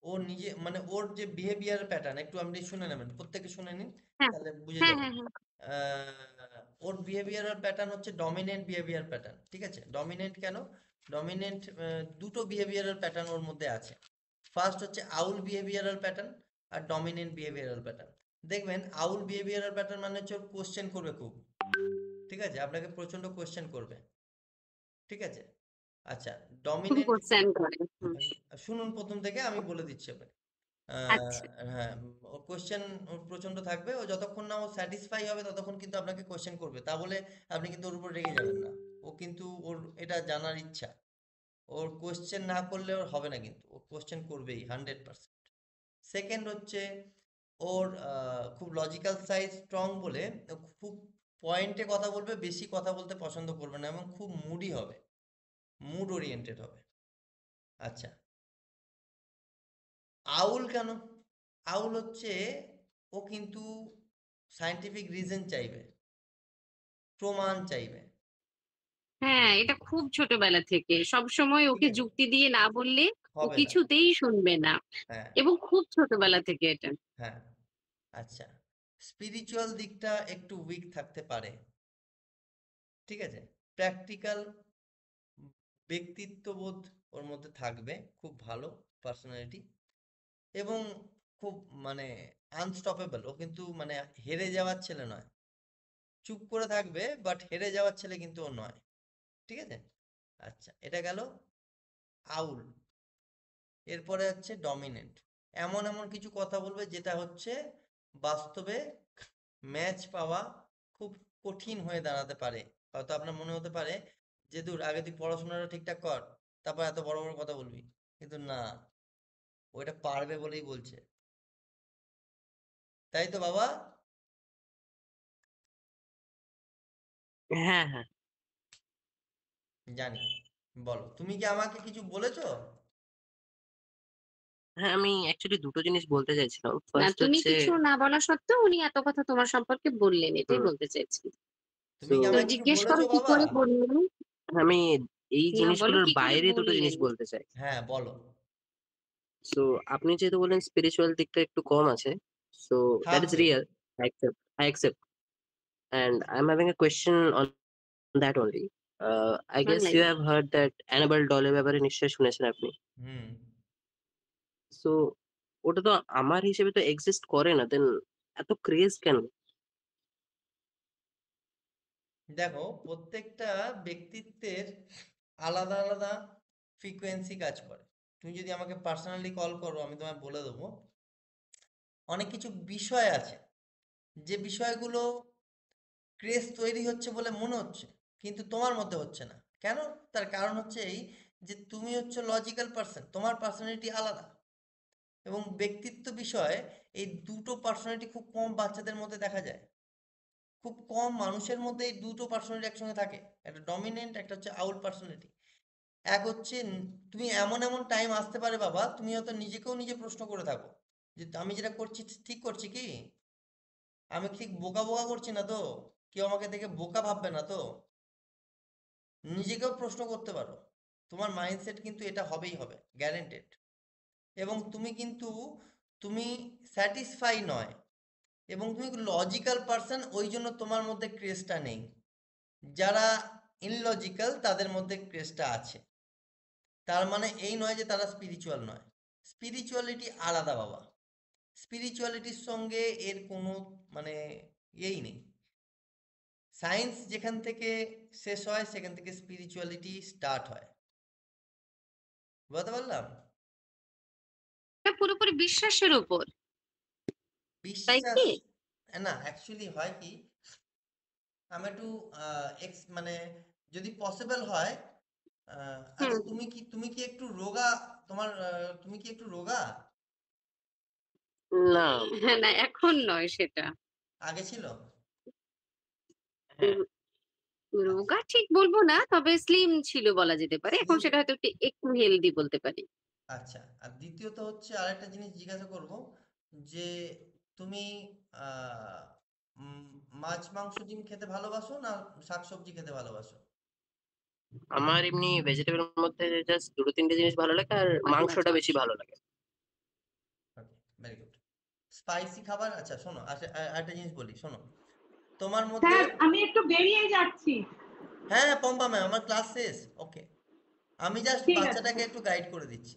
ওর নিজে মানে ওর যে বিহেভিয়ার প্যাটার্ন, একটু আপনি শুনে নেবেন, প্রত্যেকে শুনে নিন, হ্যাঁ তাহলে বুঝে হ্যাঁ যাবেন। হ্যাঁ হ্যাঁ। ওর বিহেভিয়ারাল প্যাটার্ন হচ্ছে ডমিনেন্ট বিহেভিয়ার প্যাটার্ন, ঠিক আছে? ডমিনেন্ট কেন? ডমিনেন্ট দুটো বিহেভিয়ারাল প্যাটার্ন ওর মধ্যে আছে। ফার্স্ট হচ্ছে আউল বিহেভিয়ারাল প্যাটার্ন, আর ডমিনেন্ট বিহেভিয়ারাল প্যাটার্ন। দেখবেন আউল বিহেভিয়ারাল প্যাটার্ন মানে হচ্ছে কোশ্চেন করবে খুব, ঠিক আছে? আপনাকে প্রচন্ড কোশ্চেন করবে, ঠিক আছে? আচ্ছা, খুব ডমিনেন্ট, কোশ্চেন করে। শুনুন প্রথম থেকে আমি বলে দিচ্ছি আপনাকে। আচ্ছা। হ্যাঁ, ও কোশ্চেন প্রচন্ড থাকবে, ও যতক্ষণ না ও স্যাটিসফাই হবে ততক্ষণ কিন্তু আপনাকে কোশ্চেন করবে, তা বলে আপনি কিন্তু ওর উপর রেগে যাবেন না। ও কিন্তু ওর এটা জানার ইচ্ছা, ওর কোশ্চেন না করলে ওর হবে না, কিন্তু ও কোশ্চেন করবেই 100%। সেকেন্ড হচ্ছে ওর খুব লজিক্যাল সাইড স্ট্রং বলে ও খুব পয়েন্টে কথা বলবে, বেশি কথা বলতে পছন্দ করবে না, এবং খুব মুডি হবে, মুড ওরিয়েন্টেড হবে। আচ্ছা, আউল কেন? আউল হচ্ছে ও কিন্তু সায়েন্টিফিক রিজন চাইবে, প্রমাণ চাইবে, হ্যাঁ এটা খুব ছোটবেলা থেকে সব সময় ঠিক ওকে আছে? যুক্তি দিয়ে না বললে ও হবে না। কিছুতেই শুনবে না, হ্যাঁ এবং খুব ছোটবেলা থেকে এটা। হ্যাঁ। আচ্ছা, স্পিরিচুয়াল দিকটা একটু উইক থাকতে পারে, ঠিক আছে? প্র্যাকটিক্যাল ব্যক্তিত্ববোধ ওর মধ্যে থাকবে, খুব ভালো পার্সোনালিটি, এবং খুব মানে আনস্টপেবল। ও কিন্তু মানে হেরে যাওয়ার ছেলে নয়, চুপ করে থাকবে, বাট হেরে যাওয়ার ছেলে কিন্তু ও নয়, ঠিক আছে? আচ্ছা, এটা গেল আউল। এরপরে হচ্ছে ডমিনেন্ট। এমন এমন কিছু কথা বলবে যেটা হচ্ছে বাস্তবে ম্যাচ পাওয়া খুব কঠিন হয়ে দাঁড়াতে পারে। হয়তো আপনার মনে হতে পারে যে দূর, আগে তুই পড়াশোনাটা ঠিকঠাক কর, তারপর এত বড় বড় কথা বলবি, কিন্তু না, ওইটা পারবে বলেই বলছে, তাই তো বাবা? হ্যাঁ হ্যাঁ। জানি। বলো, তুমি কি আমাকে কিছু বলেছো? হ্যাঁ, আমি অ্যাকচুয়ালি দুটো জিনিস বলতে চাইছিলাম। না ফার্স্ট তুমি হচ্ছে, কিছু না বলা সত্ত্বেও উনি এত কথা তোমার সম্পর্কে বললেন, এটাই হুম, বলতে চাইছি। তুমি তো কি তো আমাকে কিছু জিজ্ঞেস করো বলেছো কি বাবা? করে বললেন। আমি এই না বলো জিনিসগুলোর কি করে বাইরে দুটো জিনিস বললেন। বলতে চাই। হ্যাঁ বলো। সো আপনি যেহেতু বললেন স্পিরিচুয়াল দিকটা একটু কম আছে, সো দ্যাট ইজ থাকবে। Real. I accept. And I'm having a question on that only. I guess you অনলাইনে। have heard that Annabelle doll এর ব্যাপারে নিশ্চয়ই শুনেছেন আপনি। হুম। সো ওটা তো আমার হিসেবে তো এক্সিস্ট করে না, দেন এত ক্রেজ কেন? দেখো, প্রত্যেকটা ব্যক্তিত্বের আলাদা আলাদা ফ্রিকোয়েন্সি কাজ করে। তুমি যদি আমাকে পার্সোনালি কল করো, আমি তোমায় বলে দেবো অনেক কিছু বিষয় আছে, যে বিষয়গুলো ক্রেজ তৈরি হচ্ছে বলে মনে হচ্ছে, কিন্তু তোমার মধ্যে হচ্ছে না। কেন? তার কারণ হচ্ছে এই, যে তুমি হচ্ছে লজিক্যাল পার্সন, তোমার পার্সোনালিটি আলাদা। এবং ব্যক্তিত্ব বিষয়ে এই দুটো পার্সোনালিটি খুব কম বাচ্চাদের মধ্যে দেখা যায়, খুব কম মানুষের মধ্যে এই দুটো পার্সোনালিটি একসঙ্গে থাকে, একটা ডমিনেন্ট, একটা হচ্ছে আউল পার্সোনালিটি। এক হচ্ছে তুমি এমন এমন টাইম আসতে পারে বাবা, তুমি হয়তো নিজেকেও নিজে প্রশ্ন করে থাকো যে আমি যেটা করছি ঠিক করছি কি, আমি ঠিক বোকা বোকা করছি না তো, কেউ আমাকে দেখে বোকা ভাববে না তো? নিজেকেও প্রশ্ন করতে পারো, তোমার মাইন্ডসেট কিন্তু এটা হবেই হবে, গ্যারেন্টেড। এবং তুমি কিন্তু তুমি স্যাটিসফাই নয়, এবং তুমি লজিক্যাল পার্সন, ওই জন্য তোমার মধ্যে ক্রেজটা নেই। যারা ইনলজিক্যাল তাদের মধ্যে ক্রেজটা আছে। তার মানে এই নয় যে তারা স্পিরিচুয়াল নয়, স্পিরিচুয়ালিটি আলাদা বাবা। স্পিরিচুয়ালিটির সঙ্গে এর কোনো মানে ইয়েই নেই। সায়েন্স যেখান থেকে শেষ হয়, সেখান থেকে স্পিরিচুয়ালিটি স্টার্ট হয়। বুঝতে পারলাম? এটা পুরোপুরি বিশ্বাসের উপর, তাই বিশ্বাস কি? না, অ্যাকচুয়ালি হয় কি, আমি একটু মানে যদি পসিবল হয় আচ্ছা হুম তুমি কি একটু রোগা, তোমার তুমি কি একটু রোগা না। হ্যাঁ, না এখন নয় সেটা। আগে ছিল? হ্যাঁ। উম, আচ্ছা রোগা ঠিক বলবো না, তবে স্লিম ছিল বলা যেতে পারে। এখন স্লিম। সেটা হয়তো একটু হেলদি বলতে পারি। আচ্ছা, আর দ্বিতীয়ত হচ্ছে আরেকটা জিনিস জিজ্ঞাসা করব যে তুমি আহ মাছ মাংস ডিম খেতে ভালোবাসো না শাকসবজি খেতে ভালোবাসো? আমার এমনি ভেজিটেবল মধ্যে জাস্ট দুটো তিনটে জিনিস ভালো লাগে, আর মাংসটা বেশি ভালো লাগে। ওকে, ভেরি গুড। স্পাইসি খাবার, আচ্ছা শোনো, আচ্ছা আরেকটা জিনিস বলি, শোনো, তোমার মধ্যে স্যার আমি একটু বেরিয়ে যাচ্ছি। হ্যাঁ পম্পা ম্যাম, আমার ক্লাস শেষ, ওকে, আমি জাস্ট ঠিক আছে বাচ্চাটাকে স্যার। একটু গাইড করে দিচ্ছি।